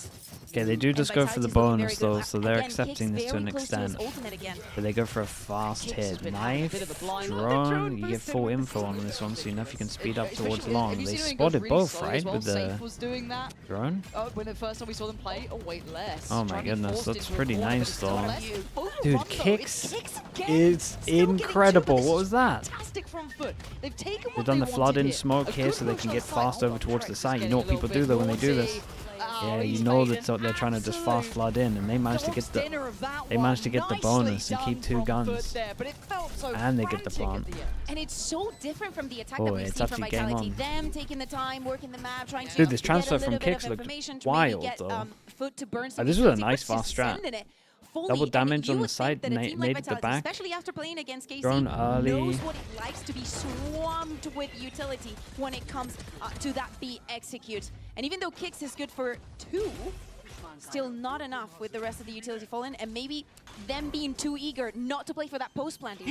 Okay, they do just go for the Vitality's looking bonus very good. though, so they're Again, accepting Kicks this to an very close his extent. ultimate again. But they go for a fast Kicks has hit. been having a bit of Knife, a blind. drone, you get boosted full with the info on sneak. this one, so you know if you can speed up Especially towards if long. you They see when it goes spotted really both, slow right, as well. with the Safe was doing that. drone? Oh, when the first time we saw them play, oh wait, less. Oh my Trying to be goodness, forced that's into a pretty corner, but nice it's still though. less. Overrun, Dude, though. Kicks It's again. is Still getting two, but incredible. this What is was that? Fantastic from FUT. They've taken what They've done they the wanted flood in here. smoke A here good so they push can on get the side. fast over Oh, towards the Trex is side. You getting know a what people little do though when they bit do naughty. this? Oh, Yeah, he's you know made that an they're trying to just fast absolute flood in, and they managed to get dog's the dinner of that they managed to one. get the Nicely bonus and keep done 2 from guns. FUT there, but it felt so And they get the frantic at plant. the end. And it's so different from the attack Boy, that we've it's seen from actually game Vitality. on. Them taking the time, working the map, trying to Dude, this get transfer a from little bit Kicks of looked information to wild, maybe get though. FUT to burn some This was a utility, nice but fast just strat. sending it fully. Double And damage you on the would think side, that a team like nade at the Vitality, back. especially after playing against KC, Drone early. knows what it likes to be swarmed with utility when it comes to that B execute. And even though Kicks is good for 2, still not enough with the rest of the utility fallen, and maybe them being too eager not to play for that post planting.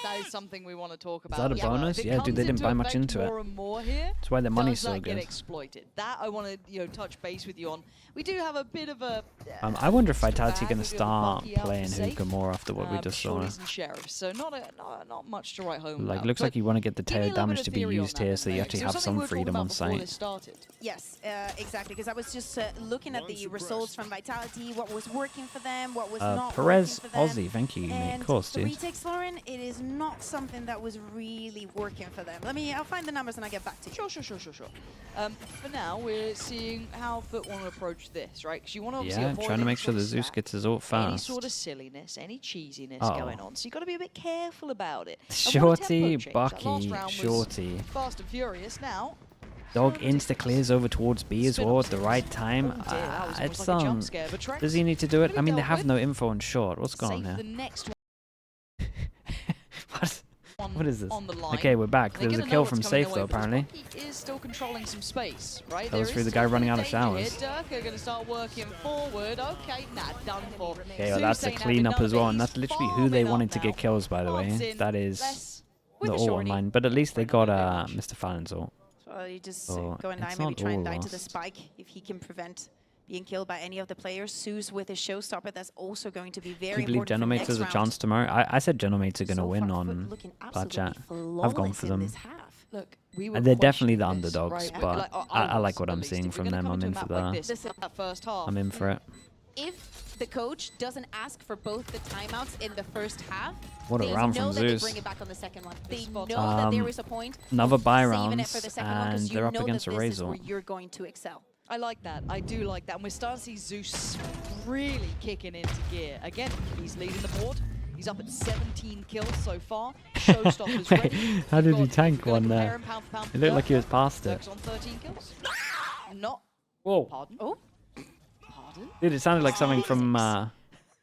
That is something we want to talk about. that a as well. bonus? If it Yeah, dude, comes they didn't buy much effect into it. more and more here, That's why their money's does that so get good. exploited? That I want to touch base with you on. We do have a bit of a. I wonder if Vitality bag, going we to do have a start Bucky out playing for safe. hookah more after what we just saw. Shorties and sheriffs, so not much to write home Like, about. looks But like you want to get the give me a tail little bit damage of to be theory on used that here, then, so you Meg. actually It have was some something we were freedom talking on about before site. this started. Yes, exactly, because I was just looking at the results from Vitality, what was working for them, what was not Perez working for them. Aussie, thank you, mate. And Of course, the dude. retakes, Lauren, it is not something that was really working for them. I'll find the numbers and I'll get back to you. Sure. For now, we're seeing how FUT want to approach this, right? Because you want to obviously Yeah, avoid trying to any make sure sort the of Zeus stack, gets his ult any fast. sort of silliness, any cheesiness Uh-oh. going on. So you got to be a bit careful about it. And what a Shorty, tempo change. That last Bucky, round was Shorty. Fast and furious now. Dog insta clears over towards B as Spin well up at the six. right time. Oh dear, that was almost It's like a jump scare, but Trex does he need to do it? gonna I be mean, they dealt have with. no info on short. What's going on Save here? the next What? one What is this? on the line. Okay, we're back. They're There was a gonna know kill what's from coming Safe their though, way, but apparently. Sparky is still controlling some space, right? That was There through is the guy still running out of danger showers. here. Dirk are going to start working forward. Okay, nah, done for. Okay, well, Zeus that's a ain't having cleanup none as of it. well, and He's that's literally who they farming wanted up to now. get kills, by the way. Lobs in, That is less With the a all shorty. online, but at least they got Mr. Fallon's ult. So you just Oh, go and die, it's maybe not try and all die to the lost. spike if he can prevent being killed by any of the players. Zeus with his showstopper, that's also going to be very Do you believe important for Genomates next has a round. chance tomorrow? I said Genomates are going to So win far, on FUT looking Chat. absolutely I've gone flawless for in them. this half. Look, we were And they're definitely the questioning this, underdogs, right? but Like, I was, like what at I'm least. seeing If from you're them. gonna I'm come in into a for map like the. this, that first half. I'm in for it. If the coach doesn't ask for both the timeouts in the first half, What a they round know from that they Zeus. bring it back on the second one. They know spot that there is a point Another of buy saving it rounds, for the second one, 'cause and you they're up know against that a this is where Razor. you're going to excel. I like that. I do like that. And we're starting to see Zeus really kicking into gear. Again, he's leading the board. He's up at 17 kills so far. Showstopper's Wait, ready. how did he We've got- tank we've got to one compare there? him pound for pound It for looked like he Dirk. was past it. Dirk's on 13 kills. Whoa. Pardon? Oh, Pardon? Dude, it sounded like something from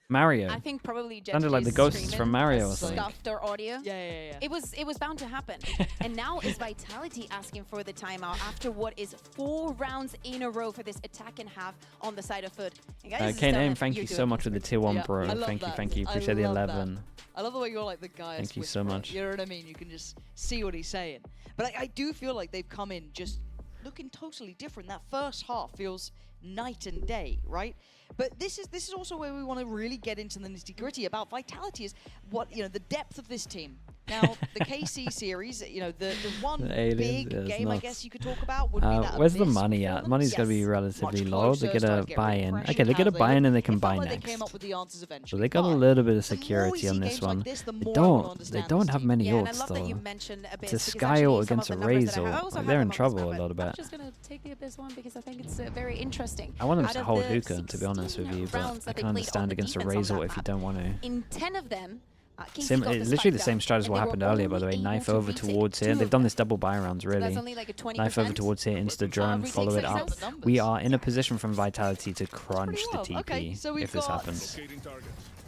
Mario. I think probably Sounded like the Jetty's ghosts screaming from Mario or has something. scuffed their audio. Yeah. It was bound to happen. And now is Vitality asking for the timeout after what is 4 rounds in a row for this attack and half on the side of FUT. And guys, Kane Stelman, Aim, thank you're you so doing much for the tier 1, Yeah, bro. I love Thank you, that. thank you. I Appreciate the love that. 11. I love the way you're like the guy. Thank you so much. You know what I mean? You can just see what he's saying. But I do feel like they've come in just looking totally different. That first half feels night and day, right? But this is also where we want to really get into the nitty-gritty about Vitality, is what, you know, the depth of this team. Now, the KC series, you know, the one The aliens, big yeah, it's game I nuts. guess you could talk about would be that Where's the Abyss money at? performance. Money's going to be Yes. relatively Much low. They closer, get start a to get buy-in. refreshed, Okay, they get a have buy-in and they it can felt buy like next. They came up with the answers So eventually. they got a But little bit of the more we security see on this games like one. this, the They more I wanna don't understand don't this have team. many Yeah, and I ults love that you though. mentioned Abyss. It's a because Sky actually ult some against of a the numbers that Razor. I also Like, have they're them in on this trouble map, a but little bit. I'm just going to take the Abyss one because I think it's very interesting. I want them Out to of hold the Hookah, to be honest with 16 you, but rounds that I they can played on understand the against a defense on Razor that if you map, don't want to. in 10 of them, KC It's got the literally spike the same down, strat as and what they were happened earlier, by the way. only Knife able over to retake towards here. 2 They've of done them. this double buy rounds, So really. that's only like a 20%. Knife over towards here, insta drone, retake follow it success. up. Numbers. We are in a position from Vitality to crunch the wild. Okay, so TP we've if this got- happens. Locating target.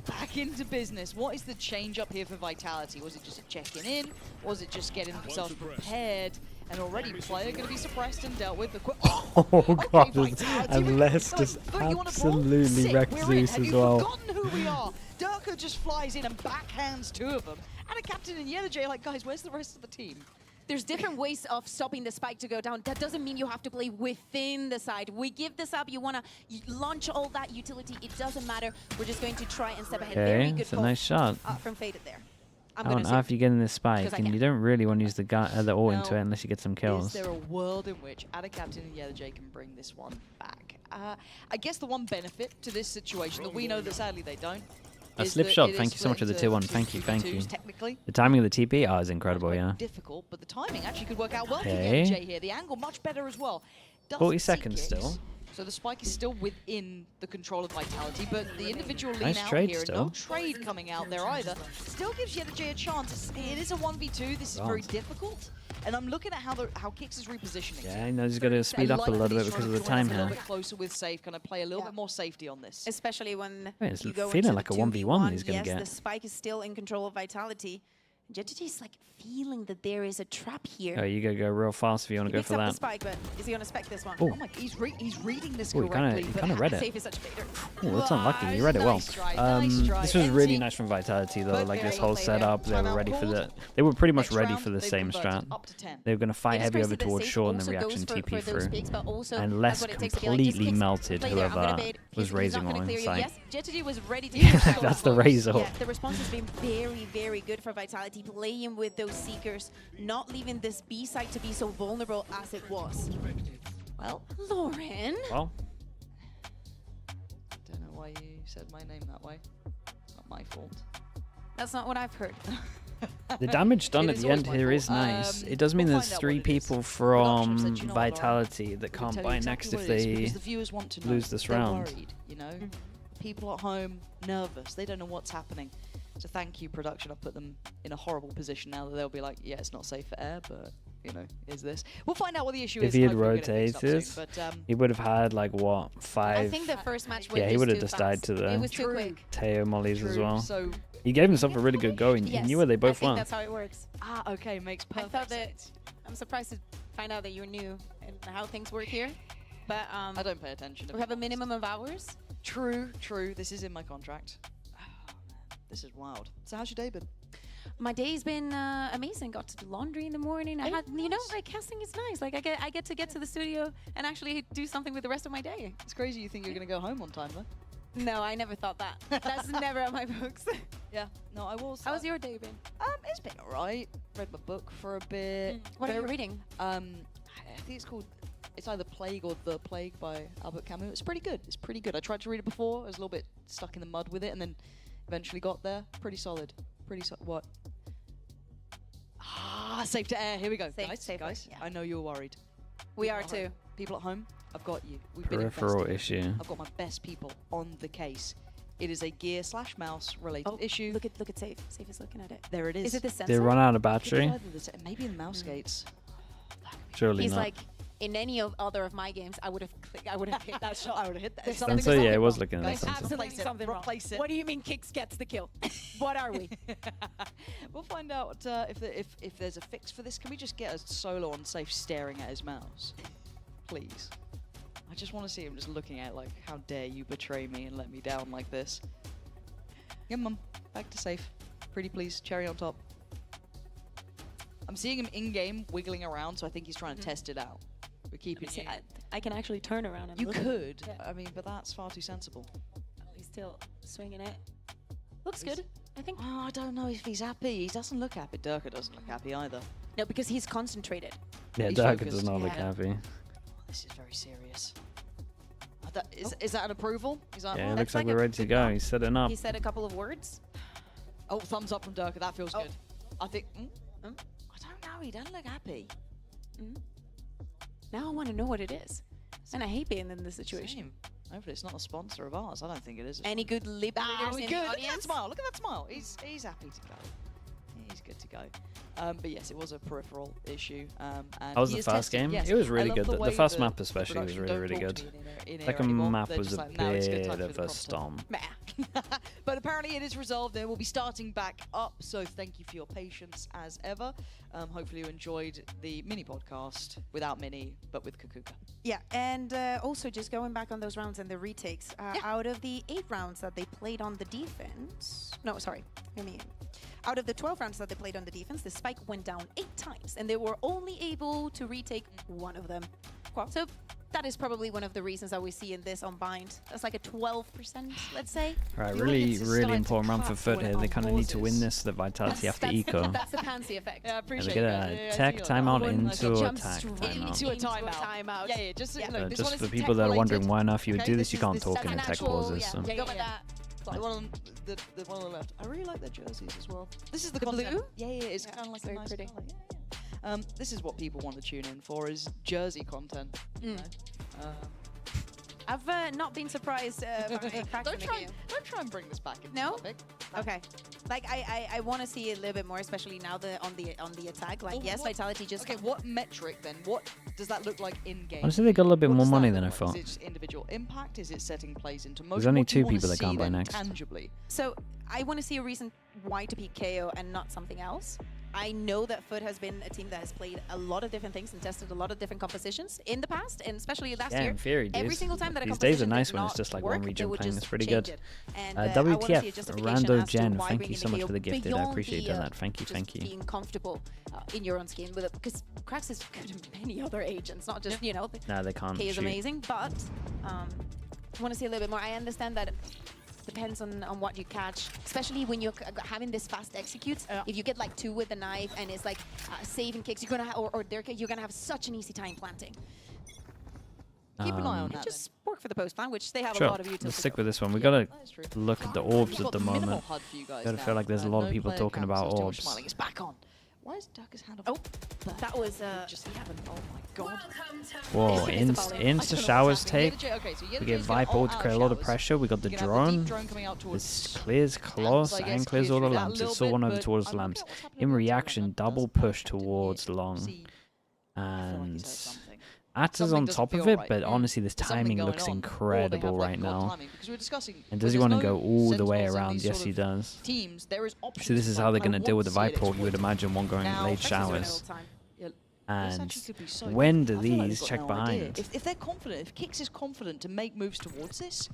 Back into business. What is the change up here for Vitality? Was it just a checking in? Was it just getting themselves prepared? And already player going to be suppressed and dealt with. Oh god, Vitality, and we're Les going. just But you wanna brawl? absolutely Sick, wrecked we're in. Zeus Have as you well. forgotten who we are? Durko just flies in and backhands 2 of them. And a captain in Yellow J like, guys, where's the rest of the team? There's different ways of stopping the spike to go down. That doesn't mean you have to play within the side. We give this up. You want to launch all that utility. It doesn't matter. We're just going to try and step ahead. Very Okay, good it's a call nice shot. from Faded there. I'm How going on to say. earth you getting this spike? Because I And can. you don't really want to use the ult into Now, it unless you get some Is kills. there a world in which Ada Captain and Yellow J can bring this one back? I guess the one benefit to this situation that we know that sadly they don't. A is slip that shot, it thank is you so much for the split tier 1. into Thank you, thank 2v2s you. Technically, The timing of the TP is incredible, quite yeah. difficult, but the timing actually could work out well Okay. for Yellow J here. The angle much better as well. 40 Doesn't see seconds kicks, still. So the spike is still within the control of Vitality, but the individual lean Nice out trade here, and still. no trade coming out there either, still gives Yellow J a chance. It is a 1v2. This is very God. difficult, and I'm looking at how Kix is repositioning. Yeah, he knows he's got to speed I up like a little that bit he's because of trying the to join time us a here. little bit closer with safe, kind of play a little Yeah. bit more safety on this. Especially when Wait, it's you go feeling into like the a 1v1 he's 2v1. gonna Yes, get. the spike is still in control of Vitality. Jetty is like feeling that there is a trap here. Oh, you gotta go real fast if you want He to go picks for up the that. spike, but is he going to spec this one? Oh. Oh my, he's reading this Oh, he correctly. kinda read it. Safe is such a baiter. Oh, that's unlucky. You read it well. Nice try, nice try. This was really NT. nice from Vitality though. But Like very this well whole played there. setup, they were Timeout ready for called. the. They were pretty much Next ready round, for the they've same converted strat. up to 10. They were gonna fight It is heavy crazy over that towards Safe shore and then also reaction goes TP for those through. picks, but also And has Les what it takes to be like, just completely kicks melted play there. I'm gonna whoever bait. was He's raising not gonna on clear you. site. Yes, Jetty was ready to use that That's the one. Razor. Yeah, the response has been very, very good for Vitality, playing with those Seekers, not leaving this B side to be so vulnerable as it was. Well, Lauren. Well, Don't know why you said my name that way. Not my fault. That's not what I've heard. the damage done It at is the always end my here fault. is nice. It does We'll mean there's find out 3 what it is. people Production from said, "You know what, Lauren, Vitality that We'll can't tell buy you exactly next what if it is, they because the viewers want to know. lose this They're round. worried, you know? People at home nervous. They don't know what's happening. So thank you, production. I've put them in a horrible position now that they'll be like, yeah, it's not safe for air, but you know, is this? We'll find out what the issue If is. he and had hopefully we'll get it fixed up rotated, soon, but, He would have had like what, 5 I think the first match was Yeah, he just would have too just died fast. to the It was too True. quick. Teo mollies as True. well. So He gave himself a really good go. He Yes, knew where they I both think were. that's how it works. Ah, okay, makes I perfect thought that sense. I'm surprised to find out that you're new and how things work here. But I don't pay attention. to we have a minimum of hours. True, true. This is in my contract. Oh, man, this is wild. So how's your day been? My day's been amazing. Got to do laundry in the morning. I Oh, had, you know, nice. like casting is nice. Like I get to the studio and actually do something with the rest of my day. It's crazy you think you're going to go home on time, though. No, I never thought that. That's never on my books. Yeah, no, I will. How's your day been? It's been alright. Read my book for a bit. What are you reading? I think it's called. It's either Plague or The Plague by Albert Camus. It's pretty good. It's pretty good. I tried to read it before. I was a little bit stuck in the mud with it, and then eventually got there. Pretty solid. What? Ah, safe to air. Here we go, Safe, guys. safer, Guys, yeah. I know you're worried. We People are at home- too. People at home, I've got you. We've been Peripheral invested. issue. I've got my best people on the case. It is a gear/mouse related Oh, issue. look at Safe. Safe is looking at it. There it is. Is it the Did sensor? it run out of Could be battery? either maybe the mouse gates. Surely He's not. like, in any other of my games, I would have hit that shot. I would have hit that. There's Something- Sensor, yeah, it was wrong. looking at Guys, the sensor. Absolutely Replace it. something wrong. Replace it. What do you mean Kix gets the kill? What are we? We'll find out if there's a fix for this. Can we just get a solo on Safe staring at his mouse? Please. I just want to see him just looking at it like, how dare you betray me and let me down like this. Yeah, Mum. Back to Safe. Pretty please. Cherry on top. I'm seeing him in-game wiggling around, so I think he's trying to test it out. We're keeping See, you. I can actually turn around and You look at could. it. Yeah. I mean, but that's far too sensible. He's still swinging it. Looks He's- good, I think. Oh, I don't know if he's happy. He doesn't look happy. Durka doesn't look happy either. No, because he's concentrated. Yeah, He's Dark focused. does not look Yeah. happy. This is very serious. Is that an approval? Is that Yeah, it oh, looks like like we're a ready to big go. up. He's setting up. He said a couple of words. oh, thumbs up from Durka. That feels Oh. good. I think. Hmm? I don't know. He doesn't look happy. Now I want to know what it is. And I hate being in this situation. Same. Hopefully, it's not a sponsor of ours. I don't think it is. Any good lip readers we in good. the Look at that audience? smile. Look at that smile. He's happy to go. He's good to go. But yes, it was a peripheral issue. And That was he the is first testing, game. yes. It was I really love good. The way first that map the especially was production really, really don't talk good. to me in air Second anymore. map They're was just a like, "No, it's good bit time for of the a prompter." storm. But apparently it is resolved and we'll be starting back up. So thank you for your patience as ever. Hopefully you enjoyed the mini podcast without Mini, but with Kukuka. Yeah, and also just going back on those rounds and the retakes. Out of the 8 rounds that they played on the defense, no, sorry, hear me. Out of the 12 rounds that they played on the defense, the spike went down 8 times, and they were only able to retake 1 of them. So that is probably one of the reasons that we see in this unbind. That's like a 12%, let's say. Right, The really, audience is really starting to important run for clap FUT when here. it They kind of need to win unpauses. this so that Vitality have to eco. That's the Pansy effect. Yeah, I And appreciate we get it. a tech timeout into a Jump attack straight timeout. Into a into a timeout. timeout. Yeah, just Yeah. look, this one Just is for tech people that are wondering related. why on earth you would Okay, do this, you can't this talk is in an tech actual- pauses. yeah. So. Go with that. Like one on the one on the left. I really like their jerseys as well. This is the, The content. blue? Yeah, it's Yeah, kind of like it's a very nice pretty. colour. Yeah. This is what people want to tune in for is jersey content. You know? I've not been surprised by cracks in the game. Don't try and bring this back into No? topic. Okay, like I want to see it a little bit more, especially now on the attack. Like Oh, yes, what- Vitality just Okay, what metric then? What does that look like in game? Honestly, they got a little bit What more does that money look than I like? thought. Is it just individual impact? Is it setting plays into motion? There's only What do you 2 wanna people that can't see buy then next. Tangibly. So I want to see a reason why to pick KO and not something else. I know that FUT has been a team that has played a lot of different things and tested a lot of different compositions in the past, and especially last Yeah, year. in theory, Every dude. single time that a These days are composition nice did when it's not just like work, one they region would playing. just It's pretty change good. it. And, I wanna see a WTF, justification Rando as to Jen, why thank bringing you so the much KO for the gifted. I beyond appreciate the, that. Thank you, just thank you. being comfortable in your own skin with it, because Krax is good in many other agents, not just you know. Nah, they can't K is shoot. amazing, but I want to see a little bit more. I understand that depends on what you catch, especially when you're having this fast executes. If you get like 2 with the knife and it's like saving kicks, you're gonna or their kick, you're gonna have such an easy time planting. Keep an eye on that. Just work for the post plan, which they have Sure, a lot of utility. let's stick with this one. We gotta That is true. look at the orbs We've at got the minimal moment. HUD for you guys Gotta now. feel like there's a lot of No people player talking cams, about so still orbs. smiling. It's back on. Why is Ducker's hand Oh, up? that was Just happened. Oh my god. Whoa, It's a volley. insta showers take. Okay, so We get Viper ult to create a lot of pressure. We got the drone. This clears close I guess, and clears all the clears through that a lamps. little It's still one bit, over but towards I'm the looking lamps. at what's happening In with the drone, reaction, and double that's push perfect. towards You long. see, I feel like he's heard And something. Ata's something on doesn't top of feel it, right. but honestly, this There's something timing going looks on, or they have, incredible like, right God now. timing, because we were discussing And when does he there's want to no go all the way sentinels in around? these Yes, sort he of does. teams, there is options. So this is but how they're I going to deal want with the to see it Viper. You would exploited. imagine one going Now, late Texas are in showers. Yeah, this And actually could be so when good. do I feel like these they've check got no idea. behind? If they're confident, if Kix is confident to make moves towards this,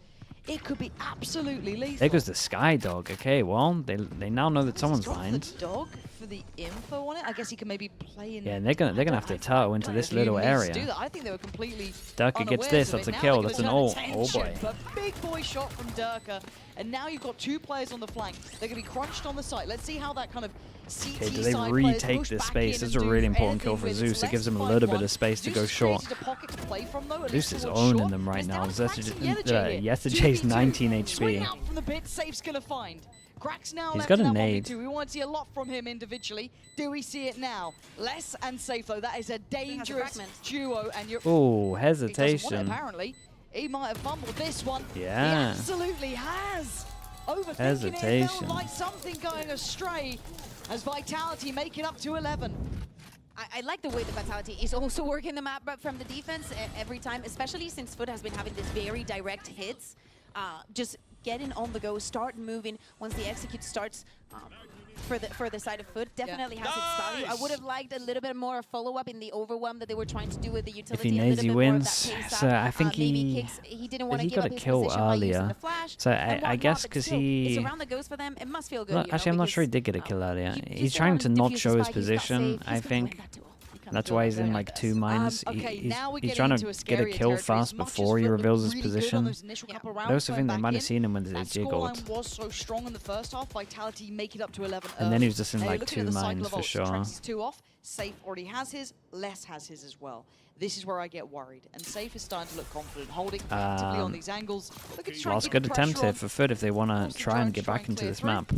it could be absolutely lethal. There goes the Sky Dog. Okay, well, they now know that someone's He's got behind. the dog for the info on it. I guess he can maybe play in. Yeah, and they're gonna have to turtle into this little area. I think they were completely Durka gets unawares this. of That's it. a Now kill. they're That's an gonna ult. turn Oh boy. attention, but big boy shot from Durka, and now you've got 2 players on the flank. They're gonna be crunched on the site. Let's see how that kind of CT Okay, do they side retake push this back space? in This is and a do really important kill anything for with. Zeus. It's It gives less him a than little bit 5-1. of space to Zeus go has short. created a pocket to play from, though, at Zeus least is towards owning short. them right It's now. down to Cracks and Yenergy here. Yesterday's 2v2. 19 Swing HP. out from the bit, Safe's gonna find. Cracks now He's left got in a that nade. 1v2. We want to see a lot from him individually. Do we see it now? Less and Safe, though. That is a dangerous fragment. duo, and you're... Oh, He doesn't want it, hesitation. apparently. He might have fumbled this one. Yeah. He absolutely has. Overthinking it, Hesitation. felt like something going astray as Vitality make it up to 11. I like the way the Vitality is also working the map, but from the defense every time, especially since FUT has been having these very direct hits. Just getting on the go, start moving once the execute starts for the side of FUT definitely has its value. I would have liked a little bit more follow-up in the overwhelm that they were trying to do with the utility. If he a knows little he bit more of wins, that pace so up. I think maybe he didn't want to he give got up a his kill position by using earlier. the flash So and I whatnot, guess but because still, he... it's around the goes for them. It must feel good. Well, you know, actually, I'm not sure he because, did get a kill earlier. he He's just trying wanted to to not defuse show the his spike, he's got position, save, I he's gonna think. win that duel. That's why he's in like 2 mines. Okay, now we're He's getting trying into to a get a scarier kill territory. fast As much as before he FUT reveals looked his really good on position. those initial couple rounds I also going think they back might have in. seen him when they That jiggled. scoreline was so strong in the first half. Vitality make it up to 11. And then he was just in Hey, like looking at 2 the cycle mines of for ults, sure. Trex is 2 off. Safe already has his. Less has his as well. This is where I get worried. And Safe is starting to look confident, holding actively on these angles. Look at Well, it's a good attempt here for FUT if they want to try and get back into this map.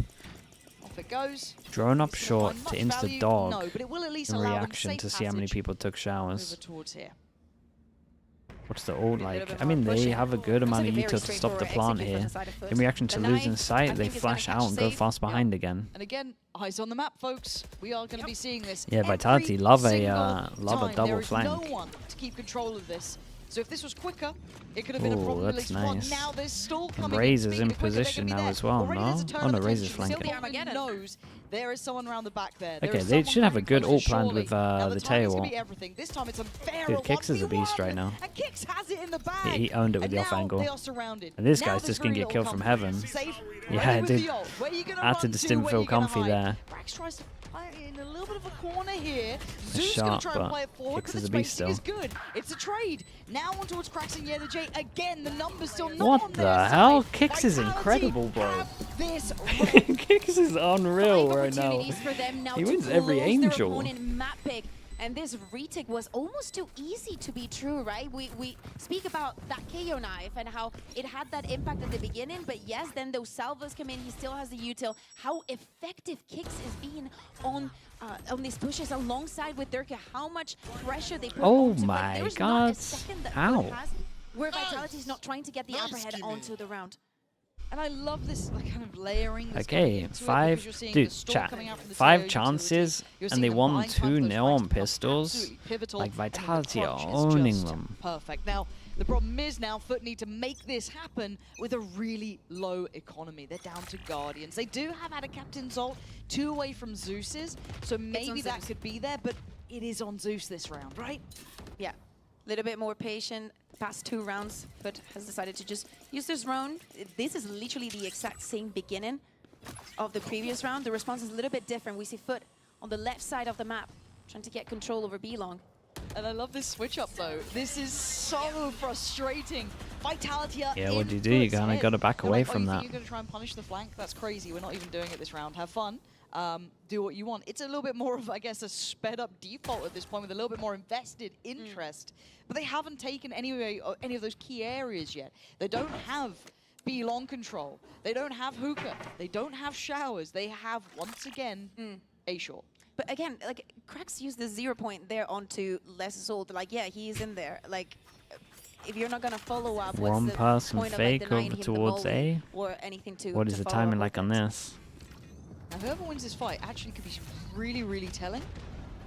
Off it goes. Drone up Is it gonna short find to much insta value? dog No, but it will at least in allow them reaction safe to see how many passage people took over showers. towards here. What's the ult Maybe a little like? bit I mean, more they pushing. have a good Looks amount like of a util very to stop the straightforward plant execute from here. the side of FUT. In reaction to The losing knife, I sight, they think is gonna flash catch out and go Safe. fast behind again. And again, eyes on the map, folks. We are going to be seeing this. Yeah, every Vitality love a single time. double There is flank. no one to keep control of this. So if this was quicker, it could have been a Ooh, problem at that's least one. nice. Now there's stall And coming Raze in. is Speaking in of quicker, they're position gonna be now there. as well, Already there's a no? turn Oh of no, Raze is attention. flanking. Silver Armageddon. knows there is someone around the back there. There Okay, is they someone should have a very good close, ult planned surely. with Now the timing's tail gonna ult. be everything. This time it's a fair Dude, Kix is a beast right now. And Kix has it in the bag. He owned it with And the off now angle. They are surrounded. And this Now guy's there's just gonna very get killed little from comfort. heaven. Safe, Yeah, ready with dude. the ult. Where you gonna Ata run just to? didn't Where feel you gonna comfy hide? there. Brax tries to play it in a little bit of a corner here. Nice Zeus gonna shot, try and but play it forward, Kix but is the a beast spacing is still. good. It's a trade. Now on towards Cracks and Yenergy. Again, the numbers still not What on the their hell? side. Kix is Vitality incredible, bro. have this Kix is unreal Five right now. opportunities for them now He to wins every close their angel. opponent map pick. And this retake was almost too easy to be true, right? We speak about that KO knife and how it had that impact at the beginning, but yes, then those salvos come in, he still has the util. How effective Kix is being on these pushes alongside with Durka, how much pressure they put Oh onto, but my there's not a God. second that Ow. FUT has where Vitality is not trying to get the upper head onto the round. And I love this like kind of layering. That's Okay, going into it, five, because you're seeing dude, the storm chat, coming out from the 5 TO chances, utility. You're and seeing they the won bind time 2-0 for those on frags become pistols. absolutely pivotal, Like, and then the Vitality are crunch is owning just them. Perfect. Now, the problem is now FUT need to make this happen with a really low economy. They're down to Guardians. They do have had a Captain's ult, 2 away from Zeus's, so maybe that Zeus. could be there, but it is on Zeus this round, right? Yeah, a little bit more patient. Past 2 rounds, FUT has decided to just use this round. This is literally the exact same beginning of the previous round. The response is a little bit different. We see FUT on the left side of the map, trying to get control over B-Long. And I love this switch up though. This is so frustrating. Vitality are Yeah, what in do you do? You FUT's kinda head. gotta back They're away like, from you that. think you're gonna try and punish the flank? That's crazy. We're not even doing it this round. Have fun. Do what you want. It's a little bit more of, I guess, a sped up default at this point with a little bit more invested interest. But they haven't taken any of those key areas yet. They don't have B-long control. They don't have hookah. They don't have showers. They have, once again, A short. But again, like, Cracks used the 0 point there onto Les Assault. Like, yeah, he's in there. Like, if you're not gonna follow up, what's One the person point fake of, like, denying over him the towards molly A. or anything to What is to the follow timing up like with on it? this? Now, whoever wins this fight actually could be really, really telling.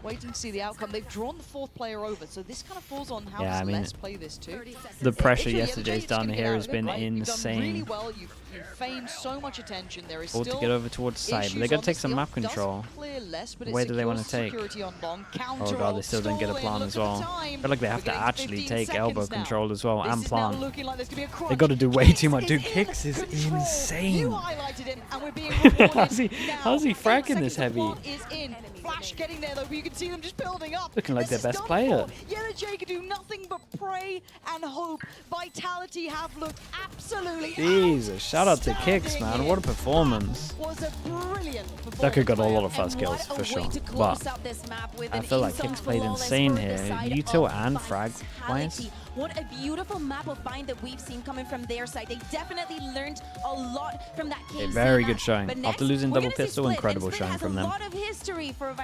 Waiting to see the outcome. They've drawn the 4th player over, so this kind of falls on how Yeah, I does mean, Les play this too. The pressure Literally, yesterday's LJ's done gonna get here out has of it, been right? You've done really insane. well. You've feigned so much attention. There is All to still get over towards side, but issues they got on to take the some field. map Does control. clear less, but it Where do they want to secures take? security on long. Oh Counter god, they ult, still didn't get a stolen. plan Look as at the well. time. I feel like they have We're to getting actually 15 take elbow seconds now. control as well This and is now plan. looking like there's gonna be a crunch. They got to do way Kicks too much. is Dude, in Kicks is control. insane. You highlighted him, and we're being rewarded How's he now. 8 fracking this seconds, heavy? the plot is in. Flash getting there though, but you can see them just building up. Looking like This their is best done player. for. Yellow Jay can do nothing but pray and hope. Vitality have looked absolutely Jesus, shout out to Kicks, outstanding man. here. What a performance. Was a brilliant performance. That could got a lot of And fast kills what for a sure. way to But close out this map with I an feel like instant Kicks played flawless insane for the here. side Util of and frag wise. Vitality. What a beautiful map of bind that we've seen coming from their side. They definitely learned a lot from that KC very map. good showing. But After next, losing we're double gonna see pistol, Split, incredible and Split showing has from them. a lot of history for Vitality.